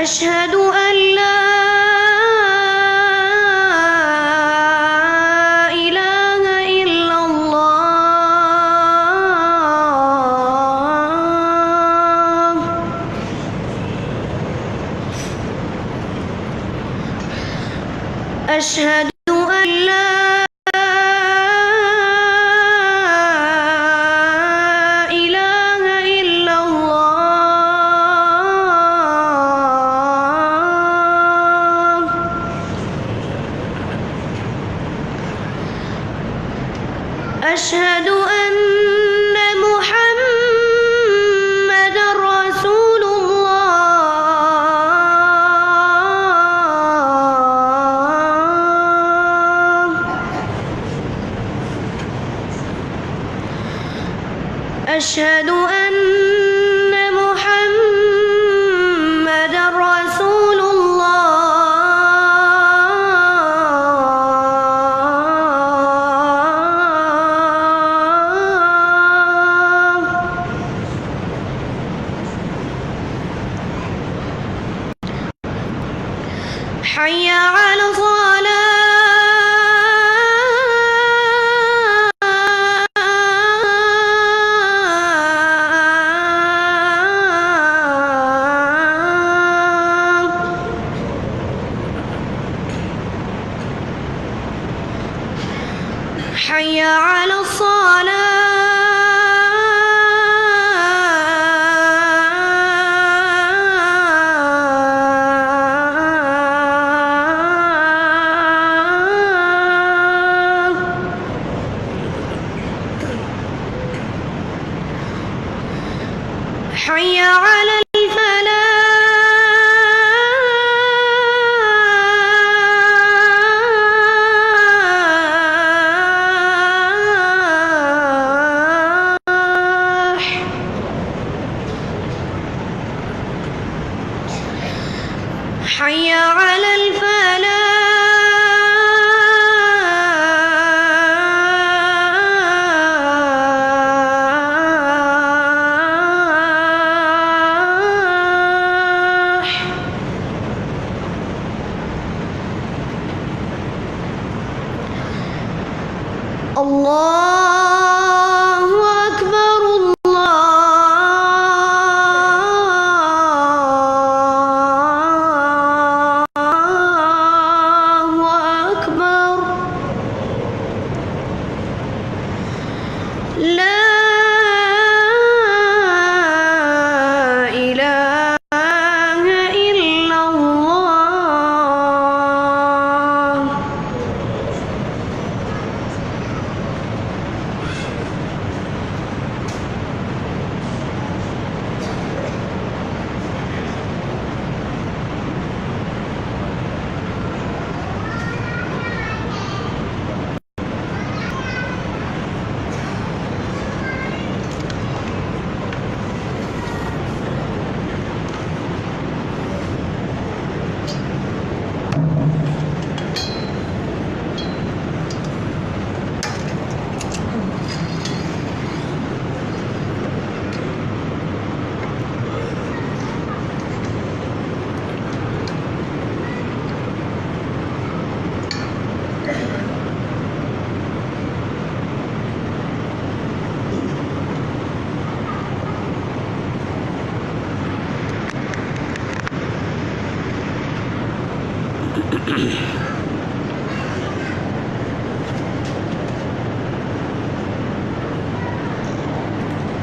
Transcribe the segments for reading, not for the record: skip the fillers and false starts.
أشهد أن لا إله إلا الله. أشهد أن لا إله إلا الله. أشهد أن محمدًا رسول الله. أشهد أن محمدًا رسول الله. حي على حي على حي على حي على الفلاح. الله أكبر الله أكبر. لا إله إلا الله.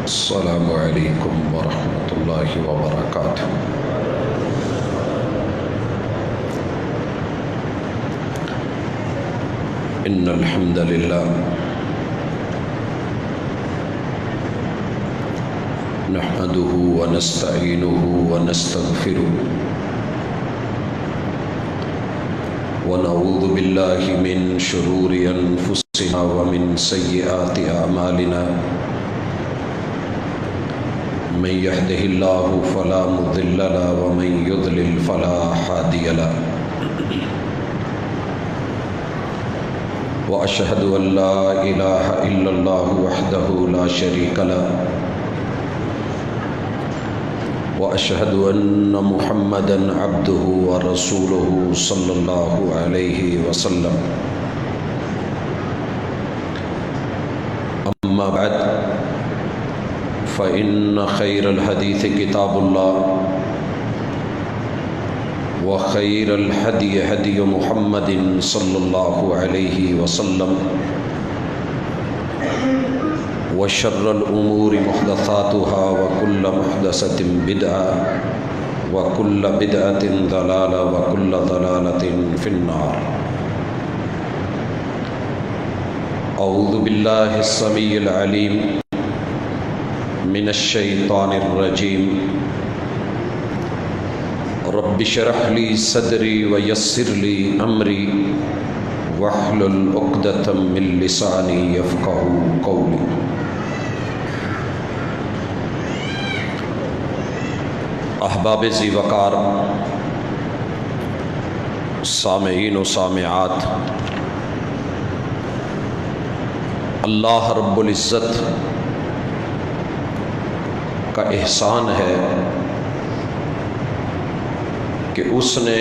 السلام عليكم ورحمة الله وبركاته. إن الحمد لله نحمده ونستعينه ونستغفره ونعوذ بالله من شرور أنفسنا ومن سيئات أعمالنا من يهده الله فلا مضل له ومن يضلل فلا هادي له وأشهد أن لا إله إلا الله وحده لا شريك له وأشهد أن محمدًا عبده ورسوله صلى الله عليه وسلم أما بعد فإن خير الحديث كتاب الله وخير الهدي هدي محمد صلى الله عليه وسلم وشر الأمور محدثاتها وكل محدثة بدعة وكل بدعة ضلالة وكل ضلالة في النار. أعوذ بالله السميع العليم من الشيطان الرجيم. رب اشرح لي صدري ويسر لي أمري واحلل عقدة من لساني يفقهوا قولي. احباب ذی وقار، سامعین و سامعات، اللہ رب العزت کا احسان ہے کہ اس نے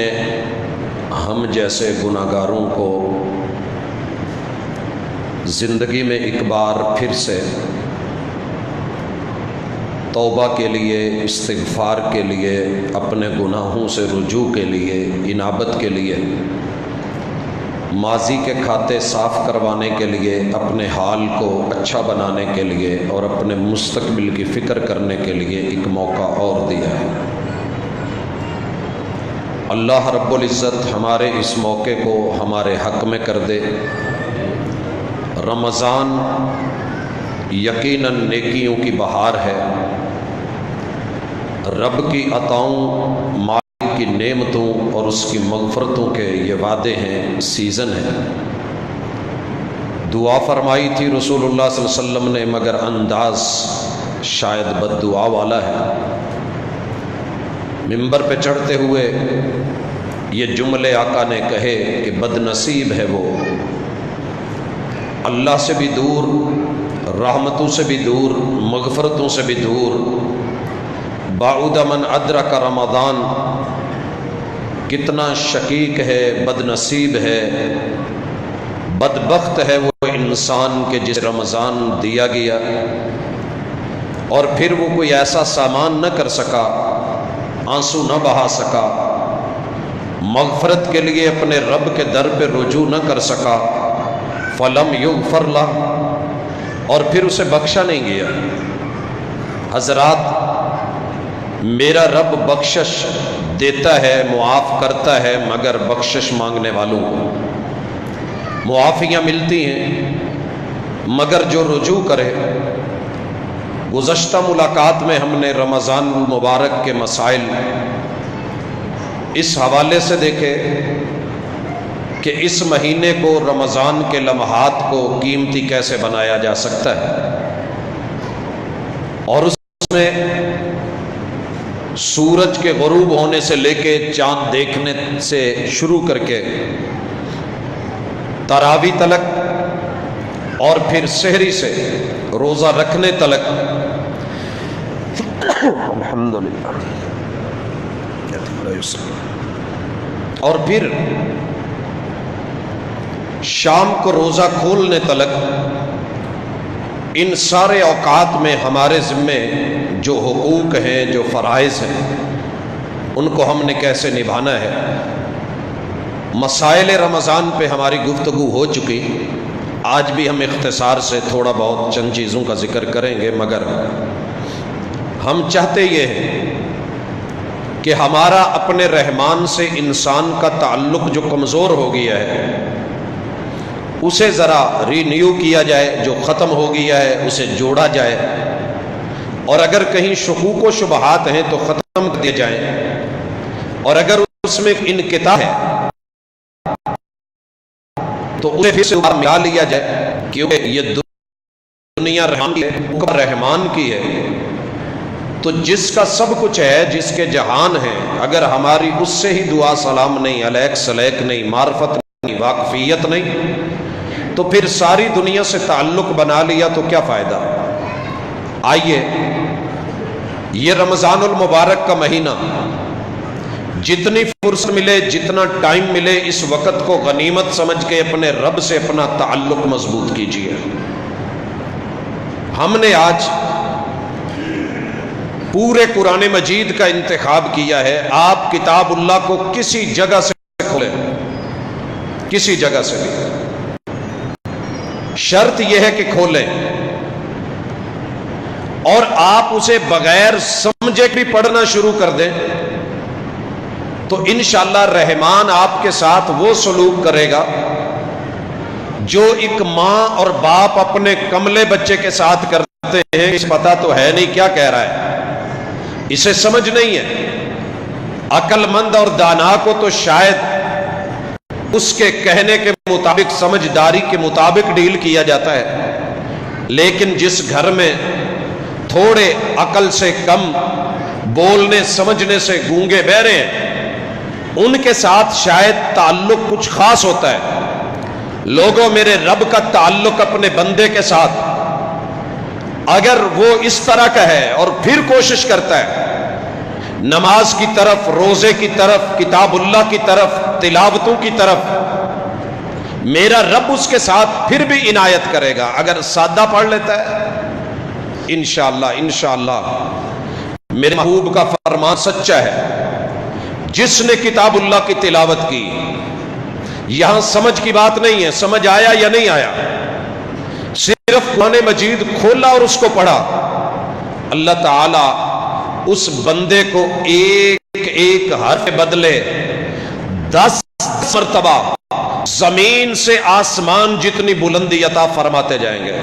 ہم جیسے گناہگاروں کو زندگی میں ایک بار پھر سے توبہ کے لیے، استغفار کے لیے، اپنے گناہوں سے رجوع کے لیے، انابت کے لیے، ماضی کے کھاتے صاف کروانے کے لیے، اپنے حال کو اچھا بنانے کے لیے اور اپنے مستقبل کی فکر کرنے کے لیے ایک موقع اور دیا ہے۔ اللہ رب العزت ہمارے اس موقع کو ہمارے حق میں کر دے۔ رمضان یقیناً نیکیوں کی بہار ہے، رب کی عطاؤں، مالک کی نعمتوں اور اس کی مغفرتوں کے یہ وعدے ہیں، سیزن ہے۔ دعا فرمائی تھی رسول اللہ صلی اللہ علیہ وسلم نے، مگر انداز شاید بد دعا والا ہے۔ منبر پہ چڑھتے ہوئے یہ جملے آقا نے کہے کہ بد نصیب ہے وہ، اللہ سے بھی دور، رحمتوں سے بھی دور، مغفرتوں سے بھی دور۔ بعد من ادرک رمضان، کتنا شقیق ہے، بد نصیب ہے، بدبخت ہے وہ انسان کہ جس رمضان دیا گیا اور پھر وہ کوئی ایسا سامان نہ کر سکا، آنسو نہ بہا سکا، مغفرت کے لیے اپنے رب کے در پہ رجوع نہ کر سکا، فلم یغفر لہ، اور پھر اسے بخشا نہیں گیا۔ حضرات، میرا رب بخشش دیتا ہے، معاف کرتا ہے، مگر بخشش مانگنے والوں کو معافیاں ملتی ہیں، مگر جو رجوع کرے۔ گزشتہ ملاقات میں ہم نے رمضان المبارک کے مسائل اس حوالے سے دیکھے کہ اس مہینے کو، رمضان کے لمحات کو قیمتی کیسے بنایا جا سکتا ہے، اور اس میں سورج کے غروب ہونے سے لے کے چاند دیکھنے سے شروع کر کے تراویح تلک اور پھر سحری سے روزہ رکھنے تلک، الحمدللہ، اور پھر شام کو روزہ کھولنے تلک، ان سارے اوقات میں ہمارے ذمے جو حقوق ہیں، جو فرائض ہیں، ان کو ہم نے کیسے نبھانا ہے۔ مسائل رمضان پہ ہماری گفتگو ہو چکی، آج بھی ہم اختصار سے تھوڑا بہت چند چیزوں کا ذکر کریں گے، مگر ہم چاہتے یہ ہیں کہ ہمارا اپنے رحمان سے انسان کا تعلق جو کمزور ہو گیا ہے، اسے ذرا رینیو کیا جائے، جو ختم ہو گیا ہے اسے جوڑا جائے، اور اگر کہیں شکوک و شبہات ہیں تو ختم کر دیے جائیں، اور اگر اس میں انقطاع ہے تو اسے پھر سے ملا لیا جائے، کیونکہ یہ دنیا رحمان کی ہے، تو جس کا سب کچھ ہے، جس کے جہان ہے، اگر ہماری اس سے ہی دعا سلام نہیں، علیک سلیک نہیں، معرفت نہیں، واقفیت نہیں، تو پھر ساری دنیا سے تعلق بنا لیا تو کیا فائدہ؟ آئیے یہ رمضان المبارک کا مہینہ، جتنی فرصت ملے، جتنا ٹائم ملے، اس وقت کو غنیمت سمجھ کے اپنے رب سے اپنا تعلق مضبوط کیجیے۔ ہم نے آج پورے قرآن مجید کا انتخاب کیا ہے۔ آپ کتاب اللہ کو کسی جگہ سے کھولیں، کسی جگہ سے بھی، شرط یہ ہے کہ کھولیں، اور آپ اسے بغیر سمجھے بھی پڑھنا شروع کر دیں تو انشاءاللہ رحمان آپ کے ساتھ وہ سلوک کرے گا جو ایک ماں اور باپ اپنے کملے بچے کے ساتھ کرتے ہیں۔ اس پتہ تو ہے نہیں کیا کہہ رہا ہے، اسے سمجھ نہیں ہے۔ عقل مند اور دانا کو تو شاید اس کے کہنے کے مطابق، سمجھداری کے مطابق ڈیل کیا جاتا ہے، لیکن جس گھر میں تھوڑے عقل سے کم، بولنے سمجھنے سے گونگے بہرے ہیں، ان کے ساتھ شاید تعلق کچھ خاص ہوتا ہے۔ لوگوں، میرے رب کا تعلق اپنے بندے کے ساتھ اگر وہ اس طرح کا ہے اور پھر کوشش کرتا ہے نماز کی طرف، روزے کی طرف، کتاب اللہ کی طرف، تلاوتوں کی طرف، میرا رب اس کے ساتھ پھر بھی عنایت کرے گا۔ اگر سادہ پڑھ لیتا ہے، انشاءاللہ انشاءاللہ میرے محبوب کا فرمان سچا ہے، جس نے کتاب اللہ کی تلاوت کی، یہاں سمجھ کی بات نہیں ہے، سمجھ آیا یا نہیں آیا، صرف قرآن مجید کھولا اور اس کو پڑھا، اللہ تعالی اس بندے کو ایک ایک حرف بدلے 10 مرتبہ زمین سے آسمان جتنی بلندی عطا فرماتے جائیں گے۔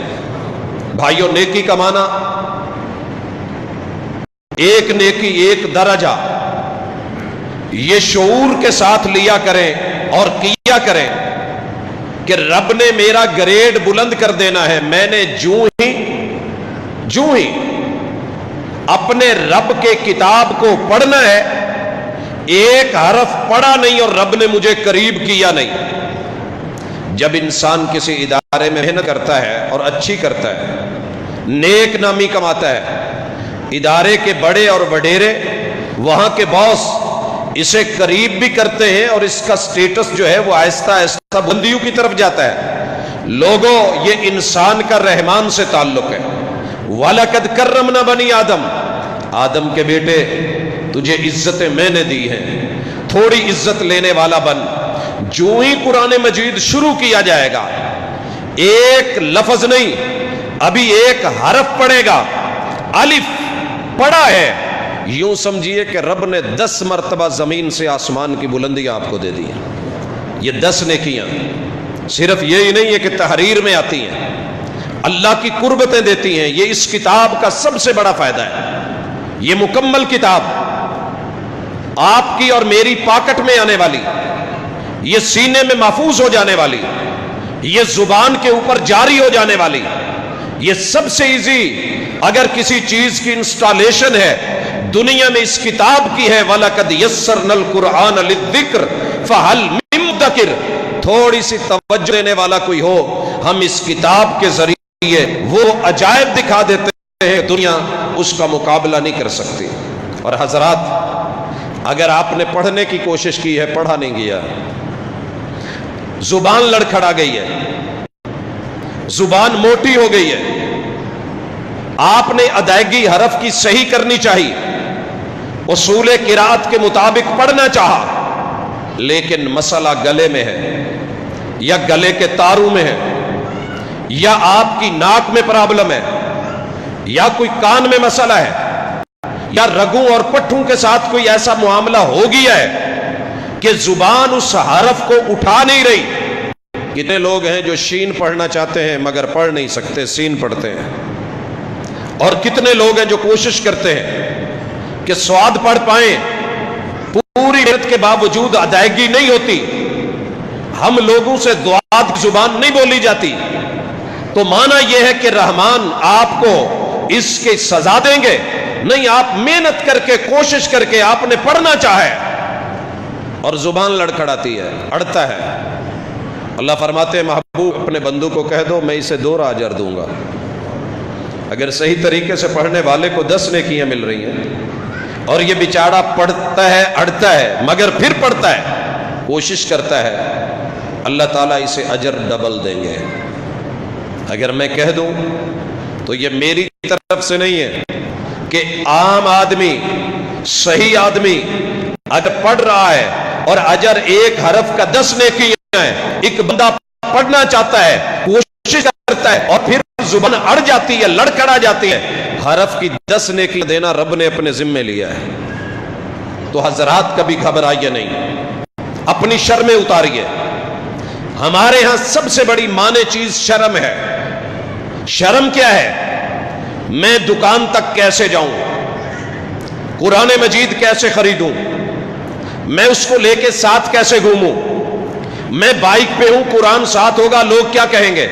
بھائیوں، نیکی کا معنی ایک نیکی ایک درجہ، یہ شعور کے ساتھ لیا کریں اور کیا کریں کہ رب نے میرا گریڈ بلند کر دینا ہے۔ میں نے جو ہی اپنے رب کے کتاب کو پڑھنا ہے، ایک حرف پڑھا نہیں اور رب نے مجھے قریب کیا نہیں۔ جب انسان کسی ادارے میں محنت کرتا ہے اور اچھی کرتا ہے، نیک نامی کماتا ہے، ادارے کے بڑے اور وڈیرے، وہاں کے باس اسے قریب بھی کرتے ہیں اور اس کا سٹیٹس جو ہے وہ آہستہ آہستہ بلندیوں کی طرف جاتا ہے۔ لوگوں، یہ انسان کا رحمان سے تعلق ہے۔ وَلَقَدْ كَرَّمْنَا بَنِي آدم، آدم کے بیٹے تجھے عزتیں میں نے دی ہیں، تھوڑی عزت لینے والا بن۔ جو ہی قرآن مجید شروع کیا جائے گا، ایک لفظ نہیں، ابھی ایک حرف پڑھے گا، الف پڑھا ہے، یوں سمجھیے کہ رب نے 10 مرتبہ زمین سے آسمان کی بلندی آپ کو دے دی ہے۔ یہ 10 نیکیاں صرف یہی نہیں ہے کہ تحریر میں آتی ہیں، اللہ کی قربتیں دیتی ہیں۔ یہ اس کتاب کا سب سے بڑا فائدہ ہے، یہ مکمل کتاب آپ کی اور میری پاکٹ میں آنے والی، یہ سینے میں محفوظ ہو جانے والی، یہ زبان کے اوپر جاری ہو جانے والی، یہ سب سے ایزی اگر کسی چیز کی انسٹالیشن ہے دنیا میں اس کتاب کی ہے۔ وَلَقَدْ يَسَّرْنَا الْقُرْآنَ لِلذِّكْرِ فَهَلْ مِن مُّدَّكِرٍ، تھوڑی سی توجہ دینے والا کوئی ہو، ہم اس کتاب کے ذریعے وہ عجائب دکھا دیتے ہیں، دنیا اس کا مقابلہ نہیں کر سکتی۔ اور حضرات، اگر آپ نے پڑھنے کی کوشش کی ہے، پڑھا نہیں گیا، زبان لڑکھڑا گئی ہے، زبان موٹی ہو گئی ہے، آپ نے ادائیگی حرف کی صحیح کرنی چاہیے، اصول قرات کے مطابق پڑھنا چاہا، لیکن مسئلہ گلے میں ہے یا گلے کے تاروں میں ہے یا آپ کی ناک میں پرابلم ہے یا کوئی کان میں مسئلہ ہے یا رگوں اور پٹھوں کے ساتھ کوئی ایسا معاملہ ہو گیا ہے کہ زبان اس حرف کو اٹھا نہیں رہی، کتنے لوگ ہیں جو شین پڑھنا چاہتے ہیں مگر پڑھ نہیں سکتے، سین پڑھتے ہیں، اور کتنے لوگ ہیں جو کوشش کرتے ہیں کہ سواد پڑھ پائیں، پوری محنت کے باوجود ادائیگی نہیں ہوتی، ہم لوگوں سے دعات کی زبان نہیں بولی جاتی، تو معنی یہ ہے کہ رحمان آپ کو اس کی سزا دیں گے؟ نہیں، آپ محنت کر کے کوشش کر کے آپ نے پڑھنا چاہے اور زبان لڑکھڑاتی ہے، اڑتا ہے۔ اللہ فرماتے ہیں محبوب اپنے بندو کو کہہ دو میں اسے 2 اجر دوں گا۔ اگر صحیح طریقے سے پڑھنے والے کو 10 نیکیاں مل رہی ہیں اور یہ بیچارہ پڑھتا ہے، اڑتا ہے، مگر پھر پڑھتا ہے، کوشش کرتا ہے، اللہ تعالیٰ اسے اجر ڈبل دیں گے۔ اگر میں کہہ دوں تو یہ میری طرف سے نہیں ہے کہ عام آدمی، صحیح آدمی اگر پڑھ رہا ہے اور اجر 1 حرف کا 10 نیکیاں ہیں، ایک بندہ پڑھنا چاہتا ہے، کوشش کرتا ہے اور پھر زبان اڑ جاتی ہے، لڑکھڑا جاتی ہے، حرف کی 10 نیکیاں دینا رب نے اپنے ذمے لیا ہے۔ تو حضرات کبھی گھبرائیے نہیں، اپنی شرمیں اتاریے۔ ہمارے ہاں سب سے بڑی مانے چیز شرم ہے۔ شرم کیا ہے؟ میں دکان تک کیسے جاؤں، قرآن مجید کیسے خریدوں، میں اس کو لے کے ساتھ کیسے گھوموں، میں بائک پہ ہوں، قرآن ساتھ ہوگا، لوگ کیا کہیں گے،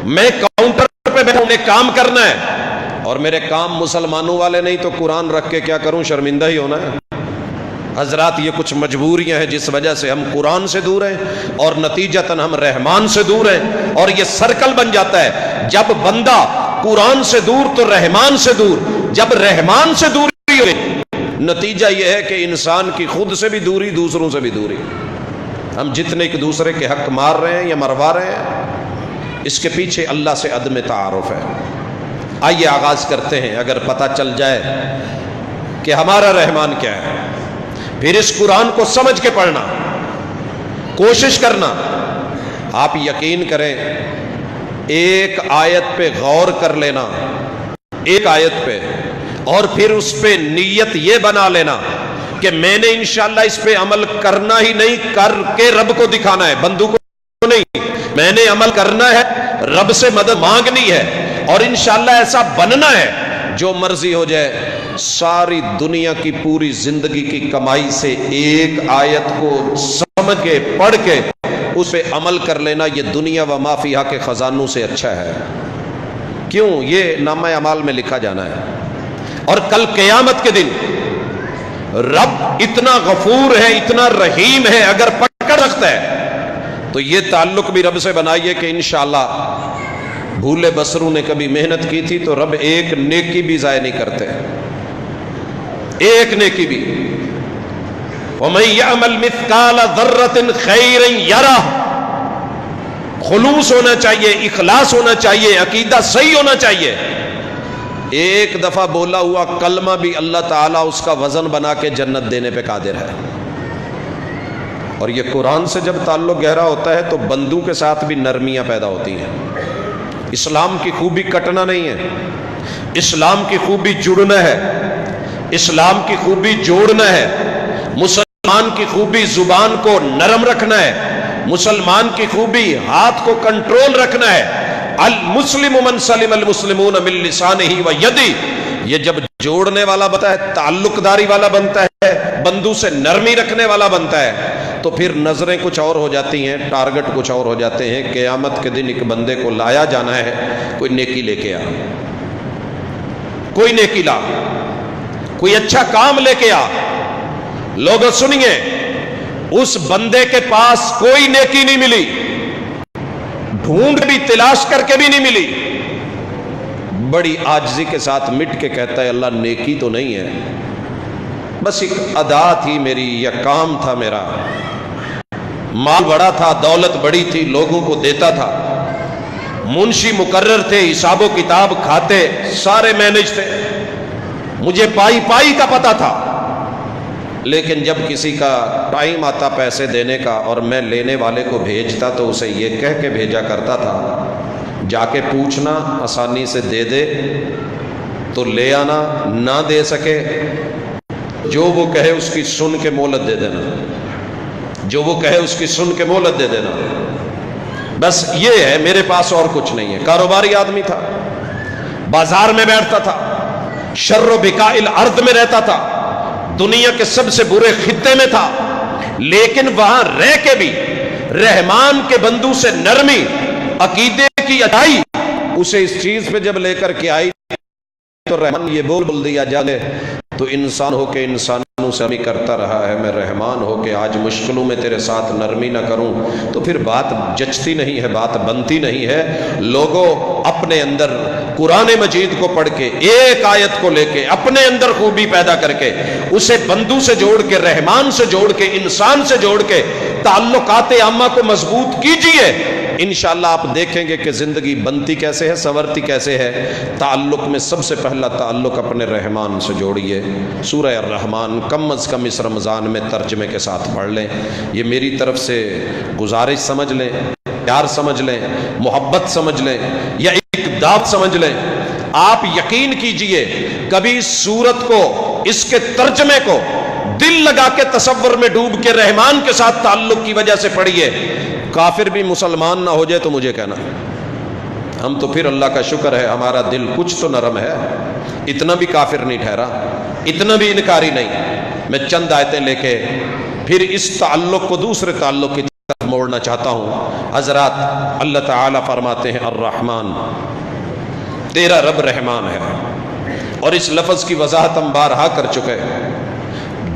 میں کاؤنٹر پہ بیٹھوں، نے کام کرنا ہے اور میرے کام مسلمانوں والے نہیں تو قرآن رکھ کے کیا کروں، شرمندہ ہی ہونا ہے۔ حضرات یہ کچھ مجبوریاں ہیں جس وجہ سے ہم قرآن سے دور ہیں اور نتیجتاً ہم رحمان سے دور ہیں، اور یہ سرکل بن جاتا ہے، جب بندہ قرآن سے دور تو رحمان سے دور، جب رحمان سے دوری ہوئی نتیجہ یہ ہے کہ انسان کی خود سے بھی دوری، دوسروں سے بھی دوری۔ ہم جتنے ایک دوسرے کے حق مار رہے ہیں یا مروا رہے ہیں، اس کے پیچھے اللہ سے عدم تعارف ہے۔ آئیے آغاز کرتے ہیں، اگر پتہ چل جائے کہ ہمارا رحمان کیا ہے، پھر اس قرآن کو سمجھ کے پڑھنا، کوشش کرنا۔ آپ یقین کریں، ایک آیت پہ غور کر لینا، ایک آیت پہ، اور پھر اس پہ نیت یہ بنا لینا کہ میں نے انشاءاللہ اس پہ عمل کرنا ہی نہیں، کر کے رب کو دکھانا ہے، بندوں کو نہیں، میں نے عمل کرنا ہے، رب سے مدد مانگنی ہے، اور انشاءاللہ ایسا بننا ہے جو مرضی ہو جائے۔ ساری دنیا کی پوری زندگی کی کمائی سے ایک آیت کو سمجھ کے پڑھ کے اس پہ عمل کر لینا، یہ دنیا و ما فیہا کے خزانوں سے اچھا ہے۔ کیوں؟ یہ نامہ اعمال میں لکھا جانا ہے، اور کل قیامت کے دن رب اتنا غفور ہے، اتنا رحیم ہے، اگر پکڑ رکھتا ہے تو یہ تعلق بھی رب سے بنائیے کہ انشاءاللہ بھولے بسروں نے کبھی محنت کی تھی تو رب ایک نیکی بھی ضائع نہیں کرتے، ایک نیکی بھی۔ وَمَن يَعْمَلْ مِثْقَالَ ذَرَّةٍ خَيْرًا يَرَهُ، خلوص ہونا چاہیے، اخلاص ہونا چاہیے، عقیدہ صحیح ہونا چاہیے۔ ایک دفعہ بولا ہوا کلمہ بھی اللہ تعالیٰ اس کا وزن بنا کے جنت دینے پہ قادر ہے۔ اور یہ قرآن سے جب تعلق گہرا ہوتا ہے تو بندوں کے ساتھ بھی نرمیاں پیدا ہوتی ہیں۔ اسلام کی خوبی کٹنا نہیں ہے، اسلام کی خوبی جڑنا ہے، اسلام کی خوبی جوڑنا ہے، مسلمان کی خوبی زبان کو نرم رکھنا ہے، مسلمان کی خوبی ہاتھ کو کنٹرول رکھنا ہے۔ المسلم من سلم المسلمون من لسانہ و یدہ، یہ جب جوڑنے والا بنتا ہے، تعلق داری والا بنتا ہے، بندوں سے نرمی رکھنے والا بنتا ہے، تو پھر نظریں کچھ اور ہو جاتی ہیں، ٹارگٹ کچھ اور ہو جاتے ہیں۔ قیامت کے دن ایک بندے کو لایا جانا ہے، کوئی نیکی لے کے آ، کوئی نیکی لا، کوئی اچھا کام لے کے آ۔ لوگوں سنیے، اس بندے کے پاس کوئی نیکی نہیں ملی، ڈھونڈ بھی تلاش کر کے بھی نہیں ملی، بڑی عاجزی کے ساتھ مٹ کے کہتا ہے اللہ نیکی تو نہیں ہے، بس ایک ادا تھی میری یا کام تھا میرا، مال بڑا تھا، دولت بڑی تھی، لوگوں کو دیتا تھا، منشی مقرر تھے، حساب و کتاب کھاتے سارے مینج تھے، مجھے پائی پائی کا پتہ تھا، لیکن جب کسی کا ٹائم آتا پیسے دینے کا اور میں لینے والے کو بھیجتا تو اسے یہ کہہ کے بھیجا کرتا تھا جا کے پوچھنا، آسانی سے دے دے تو لے آنا، نہ دے سکے جو وہ کہے اس کی سن کے مہلت دے دینا، جو وہ کہے اس کی سن کے مہلت دے دینا۔ بس یہ ہے، میرے پاس اور کچھ نہیں ہے۔ کاروباری آدمی تھا، بازار میں بیٹھتا تھا، شر و بکاء الارض میں رہتا تھا، دنیا کے سب سے برے خطے میں تھا، لیکن وہاں رہ کے بھی رحمان کے بندوں سے نرمی، عقیدے کی اچائی، اسے اس چیز پہ جب لے کر کے آئی تو رحمان یہ بول دیا، جانے تو انسان ہو کے انسانوں سے نرمی کرتا رہا ہے، میں رحمان ہو کے آج مشکلوں میں تیرے ساتھ نرمی نہ کروں تو پھر بات جچتی نہیں ہے، بات بنتی نہیں ہے۔ لوگوں اپنے اندر قرآن مجید کو پڑھ کے، ایک آیت کو لے کے اپنے اندر خوبی پیدا کر کے اسے بندوں سے جوڑ کے، رحمان سے جوڑ کے، انسان سے جوڑ کے تعلقات عامہ کو مضبوط کیجئے، انشاءاللہ آپ دیکھیں گے کہ زندگی بنتی کیسے ہے، سنورتی کیسے ہے۔ تعلق میں سب سے پہلا تعلق اپنے رحمان سے جوڑیے۔ سورہ الرحمن کم از کم اس رمضان میں ترجمے کے ساتھ پڑھ لیں، یہ میری طرف سے گزارش سمجھ لیں، پیار سمجھ لیں، محبت سمجھ لیں، یا ایک دعوت سمجھ لیں۔ آپ یقین کیجئے کبھی اس سورت کو، اس کے ترجمے کو دل لگا کے تصور میں ڈوب کے رحمان کے ساتھ تعلق کی وجہ سے پڑھیے، کافر بھی مسلمان نہ ہو جائے تو مجھے کہنا، ہم تو پھر اللہ کا شکر ہے ہمارا دل کچھ تو نرم ہے، اتنا بھی کافر نہیں ٹھہرا، اتنا بھی انکاری نہیں۔ میں چند آیتیں لے کے پھر اس تعلق کو دوسرے تعلق کی طرف موڑنا چاہتا ہوں۔ حضرات، اللہ تعالیٰ فرماتے ہیں الرحمن، تیرا رب رحمان ہے، اور اس لفظ کی وضاحت ہم بارہا کر چکے ہیں۔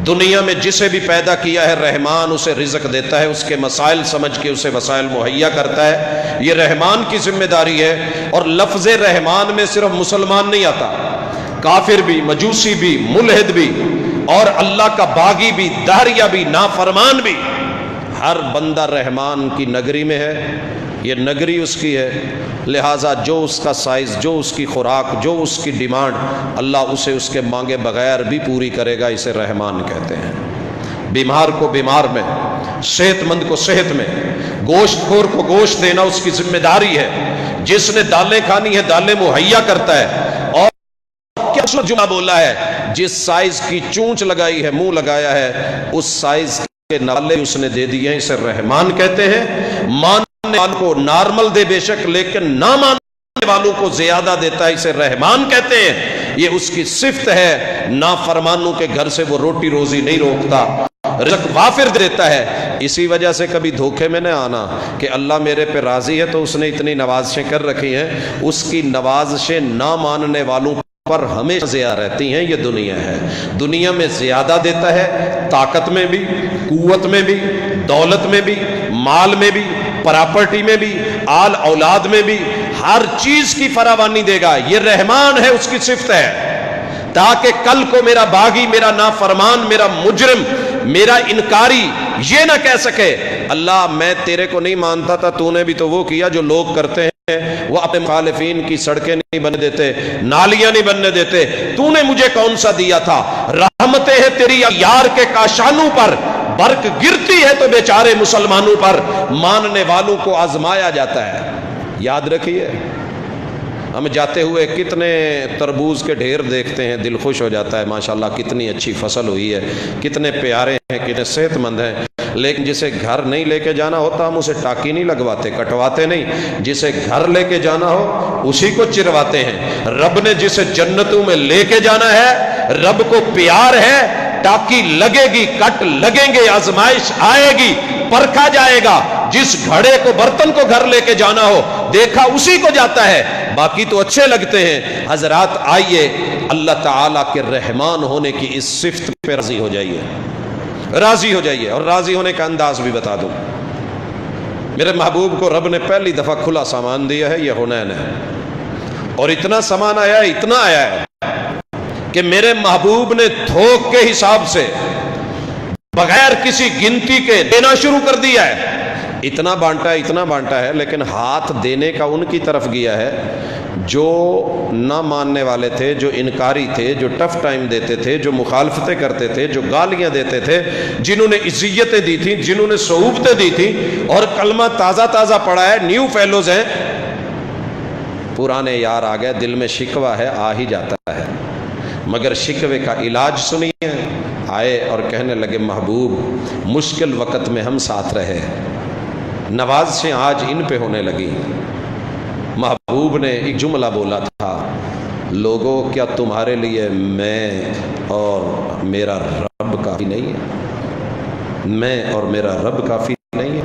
دنیا میں جسے بھی پیدا کیا ہے رحمان اسے رزق دیتا ہے، اس کے مسائل سمجھ کے اسے وسائل مہیا کرتا ہے، یہ رحمان کی ذمہ داری ہے۔ اور لفظ رحمان میں صرف مسلمان نہیں آتا، کافر بھی، مجوسی بھی، ملحد بھی، اور اللہ کا باغی بھی، دہریہ بھی، نافرمان بھی، ہر بندہ رحمان کی نگری میں ہے، یہ نگری اس کی ہے، لہٰذا جو اس کا سائز، جو اس کی خوراک، جو اس کی ڈیمانڈ، اللہ اسے اس کے مانگے بغیر بھی پوری کرے گا، اسے رحمان کہتے ہیں۔ بیمار کو بیمار میں، صحت مند کو صحت میں، گوشت خور کو گوشت دینا اس کی ذمہ داری ہے، جس نے دالیں کھانی ہے دالیں مہیا کرتا ہے۔ اور کیا جملہ بولا ہے، جس سائز کی چونچ لگائی ہے، منہ لگایا ہے، اس سائز کے نوالے اس نے دے دیے ہیں، اسے رحمان کہتے ہیں۔ ماننے والوں کو نارمل دے بے شک، لیکن نہ ماننے والوں کو زیادہ دیتا ہے، اسے رحمان کہتے ہیں۔ یہ اس کی صفت ہے، نافرمانوں کے گھر سے وہ روٹی روزی نہیں روکتا، رزق وافر دیتا ہے۔ اسی وجہ سے کبھی دھوکے میں نہ آنا کہ اللہ میرے پہ راضی ہے تو اس نے اتنی نوازشیں کر رکھی ہیں، اس کی نوازشیں نہ ماننے والوں پر ہمیشہ زیادہ رہتی ہیں۔ یہ دنیا ہے، دنیا میں زیادہ دیتا ہے، طاقت میں بھی، قوت میں بھی، دولت میں بھی، مال میں بھی، پراپرٹی میں بھی، آل اولاد میں بھی، ہر چیز کی فراوانی دے گا۔ یہ رحمان ہے، اس کی صفت ہے، تاکہ کل کو میرا باغی، میرا نافرمان، میرا مجرم، میرا انکاری یہ نہ کہہ سکے اللہ میں تیرے کو نہیں مانتا تھا، تو نے بھی تو وہ کیا جو لوگ کرتے ہیں، وہ اپنے مخالفین کی سڑکیں نہیں بننے دیتے، نالیاں نہیں بننے دیتے، تو نے مجھے کون سا دیا تھا؟ رحمتیں ہیں تیری یار کے کاشانوں پر، برق گرتی ہے تو بیچارے مسلمانوں پر، ماننے والوں کو آزمایا جاتا ہے۔ یاد رکھیے، ہم جاتے ہوئے کتنے تربوز کے ڈھیر دیکھتے ہیں، دل خوش ہو جاتا ہے، ماشاءاللہ کتنی اچھی فصل ہوئی ہے، کتنے پیارے ہیں، کتنے صحت مند ہیں، لیکن جسے گھر نہیں لے کے جانا ہوتا ہم اسے ٹاکی نہیں لگواتے، کٹواتے نہیں، جسے گھر لے کے جانا ہو اسی کو چرواتے ہیں۔ رب نے جسے جنتوں میں لے کے جانا ہے، رب کو پیار ہے، ٹاکی لگے گی، کٹ لگیں گے، آزمائش آئے گی، پرکھا جائے گا۔ جس گھڑے کو، برتن کو گھر لے کے جانا ہو دیکھا اسی کو جاتا ہے، باقی تو اچھے لگتے ہیں۔ حضرات آئیے اللہ تعالیٰ کے رحمان ہونے کی اس صفت پہ راضی ہو جائیے، راضی ہو جائیے۔ اور راضی ہونے کا انداز بھی بتا دوں، میرے محبوب کو رب نے پہلی دفعہ کھلا سامان دیا ہے، یہ حنین ہے، اور اتنا سامان آیا ہے، اتنا آیا ہے کہ میرے محبوب نے تھوک کے حساب سے بغیر کسی گنتی کے دینا شروع کر دیا ہے۔ اتنا بانٹا ہے، لیکن ہاتھ دینے کا ان کی طرف گیا ہے جو نہ ماننے والے تھے، جو انکاری تھے، جو ٹف ٹائم دیتے تھے، جو مخالفتیں کرتے تھے، جو گالیاں دیتے تھے، جنہوں نے عزیتیں دی تھیں، جنہوں نے صعوبتیں دی تھیں، اور کلمہ تازہ پڑھا ہے، نیو فیلوز ہیں، پرانے یار آ گئے، دل میں شکوہ ہے، آ ہی جاتا ہے، مگر شکوے کا علاج سنیے۔ آئے اور کہنے لگے محبوب مشکل وقت میں ہم ساتھ رہے، نوازشیں آج ان پہ ہونے لگی۔ محبوب نے ایک جملہ بولا تھا، لوگوں کیا تمہارے لیے میں اور میرا رب کافی نہیں ہے؟ میں اور میرا رب کافی نہیں ہے؟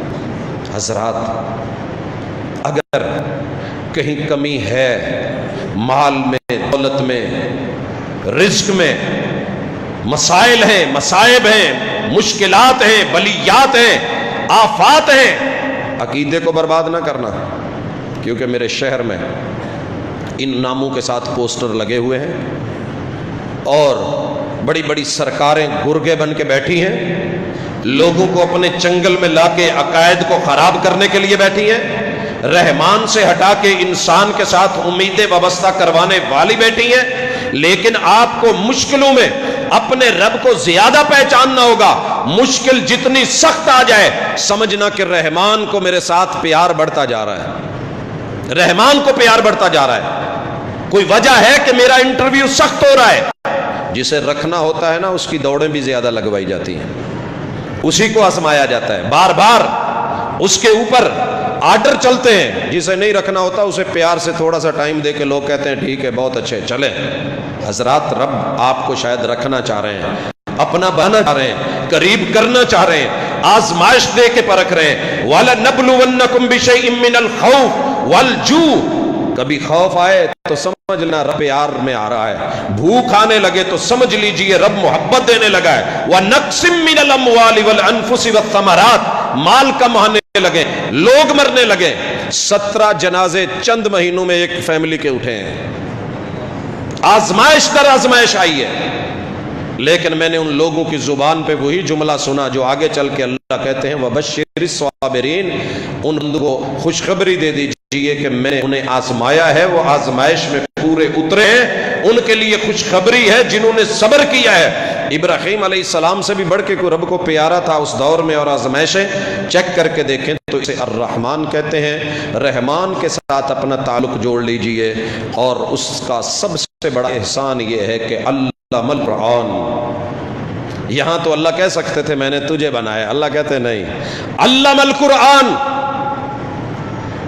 حضرات، اگر کہیں کمی ہے مال میں، دولت میں، رزق میں، مسائل ہیں، مصائب ہیں، مشکلات ہیں، بلیات ہیں، آفات ہیں، عقیدے کو برباد نہ کرنا، کیونکہ میرے شہر میں ان ناموں کے ساتھ پوسٹر لگے ہوئے ہیں اور بڑی بڑی سرکاریں گرگے بن کے بیٹھی ہیں، لوگوں کو اپنے چنگل میں لا کے عقائد کو خراب کرنے کے لیے بیٹھی ہیں، رحمان سے ہٹا کے انسان کے ساتھ امیدیں وابستہ کروانے والی بیٹھی ہیں۔ لیکن آپ کو مشکلوں میں اپنے رب کو زیادہ پہچاننا ہوگا۔ مشکل جتنی سخت آ جائے، سمجھنا کہ رحمان کو میرے ساتھ پیار بڑھتا جا رہا ہے، رحمان کو پیار بڑھتا جا رہا ہے۔ کوئی وجہ ہے کہ میرا انٹرویو سخت ہو رہا ہے، جسے رکھنا ہوتا ہے نا، اس کی دوڑیں بھی زیادہ لگوائی جاتی ہیں، اسی کو آزمایا جاتا ہے، بار بار اس کے اوپر آرڈر چلتے ہیں۔ جسے نہیں رکھنا ہوتا اسے پیار سے تھوڑا سا ٹائم دے کے لوگ کہتے ہیں ٹھیک ہے، بہت اچھے، چلیں۔ حضرات، رب آپ کو شاید رکھنا چاہ رہے ہیں، اپنا بنانا چاہ رہے ہیں، قریب کرنا چاہ رہے ہیں، آزمائش دے کے پرکھ رہے ہیں۔ وَلَنَبْلُوَنَّكُمْ بِشَيْءٍ مِّنَ الْخَوْفِ وَالْجُوعِ، کبھی خوف آئے تو سمجھ لینا رب پیار میں آ رہا ہے، بھوک آنے لگے تو سمجھ لیجئے رب محبت دینے لگا ہے۔ وَنَقْسٍ مِّنَ الْأَمْوَالِ وَالْأَنفُسِ وَالثَّمَرَاتِ، مال کم آنے لگے، لوگ مرنے لگے۔ 17 جنازے چند مہینوں میں ایک فیملی کے اٹھے ہیں۔ آزمائش در آزمائش آئی ہے، لیکن میں نے ان لوگوں کی زبان پہ وہی جملہ سنا جو آگے چل کے اللہ کہتے ہیں وَبَشِّرِ الصَّابِرِينَ، ان کو خوشخبری دے دیجئے کہ میں نے انہیں آزمایا ہے، وہ آزمائش میں پورے اترے ہیں، ان کے لیے خوشخبری ہے جنہوں نے صبر کیا ہے۔ ابراہیم علیہ السلام سے بھی بڑھ کے کوئی رب کو پیارا تھا اس دور میں، اور آزمائشیں چیک کر کے دیکھیں تو اسے الرحمن کہتے ہیں۔ رحمان کے ساتھ اپنا تعلق جوڑ لیجئے، اور اس کا سب سے بڑا احسان یہ ہے کہ علم القرآن۔ یہاں تو اللہ کہہ سکتے تھے میں نے تجھے بنایا، اللہ کہتے نہیں، علم القرآن۔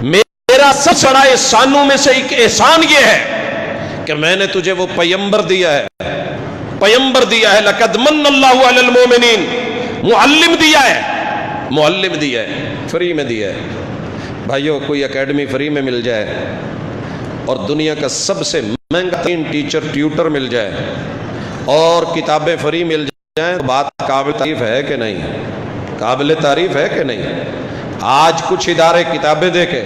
میرا سب سے بڑا احسانوں میں سے ایک احسان یہ ہے کہ میں نے تجھے وہ پیمبر دیا ہے، پیمبر دیا ہے، لقد من اللہ علی المومنین، معلم دیا ہے، معلم دیا ہے، فری میں دیا ہے۔ بھائیو، کوئی اکیڈمی فری میں مل جائے اور دنیا کا سب سے مہنگا ترین ٹیچر ٹیوٹر مل جائے اور کتابیں فری مل جائیں، تو بات قابل تعریف ہے کہ نہیں؟ قابل تعریف ہے کہ نہیں؟ آج کچھ ادارے کتابیں دے کے،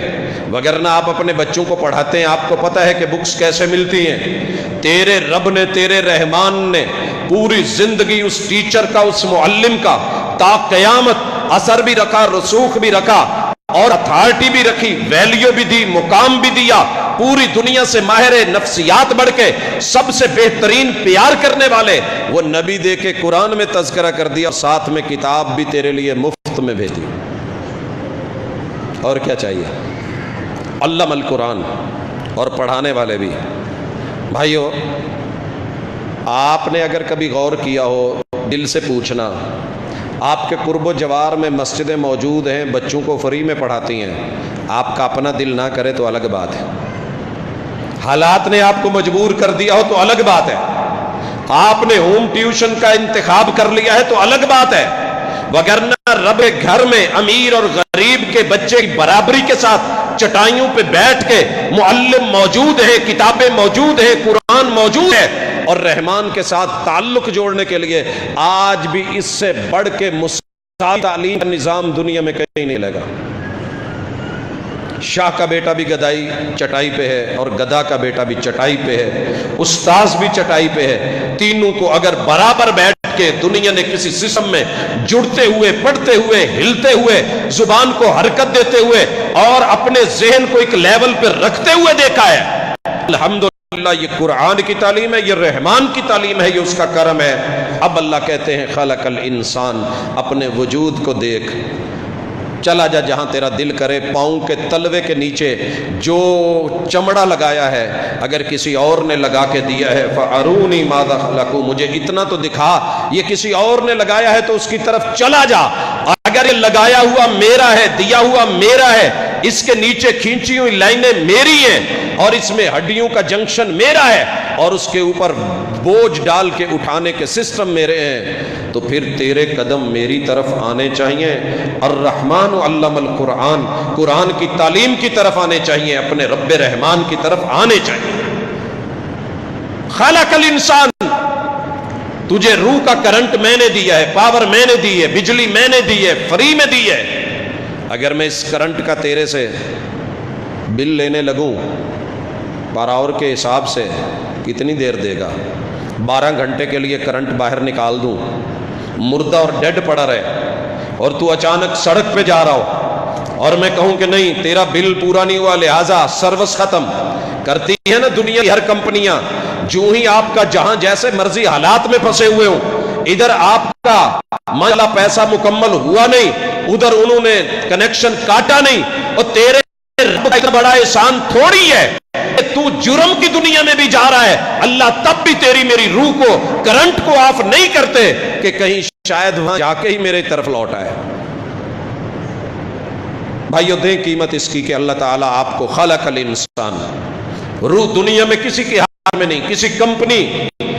وگرنہ آپ اپنے بچوں کو پڑھاتے ہیں، آپ کو پتہ ہے کہ بکس کیسے ملتی ہیں۔ تیرے رب نے، تیرے رحمان نے پوری زندگی اس ٹیچر کا، اس معلم کا تا قیامت اثر بھی رکھا، رسوخ بھی رکھا، اور اتھارٹی بھی رکھی، ویلیو بھی دی، مقام بھی دیا۔ پوری دنیا سے ماہر نفسیات بڑھ کے سب سے بہترین پیار کرنے والے وہ نبی دے کے قرآن میں تذکرہ کر دیا، ساتھ میں کتاب بھی تیرے لیے مفت میں بھیج دی۔ اور کیا چاہیے؟ علم القرآن، اور پڑھانے والے بھی۔ بھائیو، آپ نے اگر کبھی غور کیا ہو، دل سے پوچھنا، آپ کے قرب و جوار میں مسجدیں موجود ہیں، بچوں کو فری میں پڑھاتی ہیں، آپ کا اپنا دل نہ کرے تو الگ بات ہے، حالات نے آپ کو مجبور کر دیا ہو تو الگ بات ہے، آپ نے ہوم ٹیوشن کا انتخاب کر لیا ہے تو الگ بات ہے، وگرنہ رب گھر میں امیر اور غریب کے بچے کی برابری کے ساتھ چٹائیوں پہ بیٹھ کے معلم موجود ہے، کتابیں موجود ہیں، قرآن موجود ہے، اور رحمان کے ساتھ تعلق جوڑنے کے لیے آج بھی اس سے بڑھ کے مساوی تعلیم کا نظام دنیا میں کہیں نہیں لگا۔ شاہ کا بیٹا بھی گدائی چٹائی پہ ہے، اور گدا کا بیٹا بھی چٹائی پہ ہے، استاذ بھی چٹائی پہ ہے۔ تینوں کو اگر برابر بیٹھ کے دنیا نے کسی سسٹم میں جڑتے ہوئے، پڑھتے ہوئے، ہلتے ہوئے، زبان کو حرکت دیتے ہوئے اور اپنے ذہن کو ایک لیول پہ رکھتے ہوئے دیکھا ہے، الحمدللہ یہ قرآن کی تعلیم ہے، یہ رحمان کی تعلیم ہے، یہ اس کا کرم ہے۔ اب اللہ کہتے ہیں خلق الانسان، اپنے وجود کو دیکھ، چلا جا جہاں تیرا دل کرے، پاؤں کے تلوے کے نیچے جو چمڑا لگایا ہے اگر کسی اور نے لگا کے دیا ہے، فَأَرُونِي مَاذَا خَلَقُوا، مجھے اتنا تو دکھا، یہ کسی اور نے لگایا ہے تو اس کی طرف چلا جا، اگر اگر یہ لگایا ہوا میرا ہے، دیا ہوا میرا ہے، اس کے نیچے کھینچی ہوئی لائنیں میری ہیں، اور اس میں ہڈیوں کا جنکشن میرا ہے، اور اس کے اوپر بوجھ ڈال کے اٹھانے کے سسٹم میرے ہیں، تو پھر تیرے قدم میری طرف آنے چاہیے۔ الرحمن علم القرآن، قرآن کی تعلیم کی طرف آنے چاہیے، اپنے رب رحمان کی طرف آنے چاہیے۔ خلق الانسان، تجھے روح کا کرنٹ میں نے دیا ہے، پاور میں نے دی ہے، بجلی میں نے دی ہے، فری میں دی ہے۔ اگر میں اس کرنٹ کا تیرے سے بل لینے لگوں پر آور کے حساب سے، کتنی دیر دے گا؟ 12 گھنٹے کے لیے کرنٹ باہر نکال دوں، مردہ اور ڈیڈ پڑا رہے، اور تو اچانک سڑک پہ جا رہا ہو، اور میں کہوں کہ نہیں تیرا بل پورا نہیں ہوا لہٰذا سروس ختم، کرتی ہے نا دنیا کی ہر کمپنیاں۔ جو ہی آپ کا جہاں جیسے مرضی حالات میں پھنسے ہوئے ہوں، ادھر آپ کا مالا پیسہ مکمل ہوا نہیں، ادھر انہوں نے کنیکشن کاٹا نہیں، اور تیرے رب کا بڑا احسان تھوڑی ہے کہ تو جرم کی دنیا میں بھی جا رہا ہے، اللہ تب بھی تیری میری روح کو، کرنٹ کو آف نہیں کرتے کہ کہیں شاید وہاں جا کے ہی میرے طرف لوٹ آئے۔ بھائیو دیں قیمت اس کی کہ اللہ تعالیٰ آپ کو خلق الانسان، روح دنیا میں کسی کی ہاتھ میں نہیں، کسی کمپنی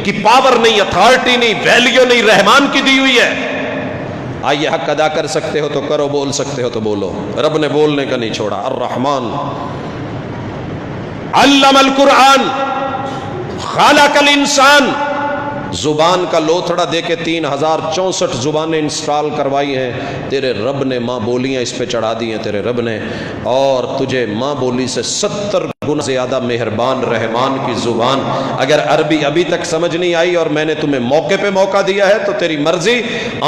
کی پاور نہیں، اتھارٹی نہیں، ویلیو نہیں، رحمان کی دی ہوئی ہے۔ آئیے حق ادا کر سکتے ہو تو کرو، بول سکتے ہو تو بولو، رب نے بولنے کا نہیں چھوڑا۔ الرحمن علم القرآن خلق الانسان، زبان کا لوتھڑا دے کے 3064 زبانیں انسٹال کروائی ہیں تیرے رب نے، ماں بولیاں اس پہ چڑھا دی ہیں تیرے رب نے، اور تجھے ماں بولی سے 70 گنا زیادہ مہربان رحمان کی زبان۔ اگر عربی ابھی تک سمجھ نہیں آئی اور میں نے تمہیں موقع پہ موقع دیا ہے تو تیری مرضی،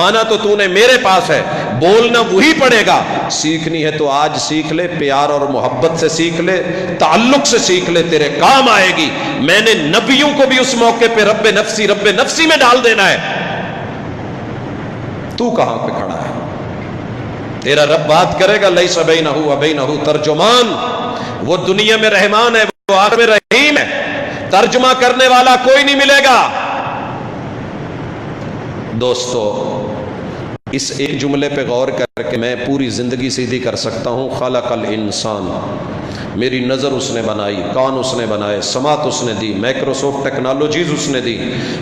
آنا تو تو نے میرے پاس ہے، بولنا وہی پڑے گا، سیکھنی ہے تو آج سیکھ لے، پیار اور محبت سے سیکھ لے، تعلق سے سیکھ لے، تیرے کام آئے گی۔ میں نے نبیوں کو بھی اس موقع پہ رب نفسی میں ڈال دینا ہے۔ تو کہاں پہ کھڑا ہے؟ تیرا رب بات کرے گا، لیس بینہ و بینہ ترجمان، وہ دنیا میں رحمان ہے، وہ آخرت میں رحیم ہے، ترجمہ کرنے والا کوئی نہیں ملے گا۔ دوستو اس ایک جملے پہ غور کر کے میں پوری زندگی سیدھی کر سکتا ہوں۔ خلق الانسان، میری نظر اس نے بنائی، کان اس نے بنائے، سماعت اس نے دی، مائکروسافٹ ٹیکنالوجیز اس نے دی،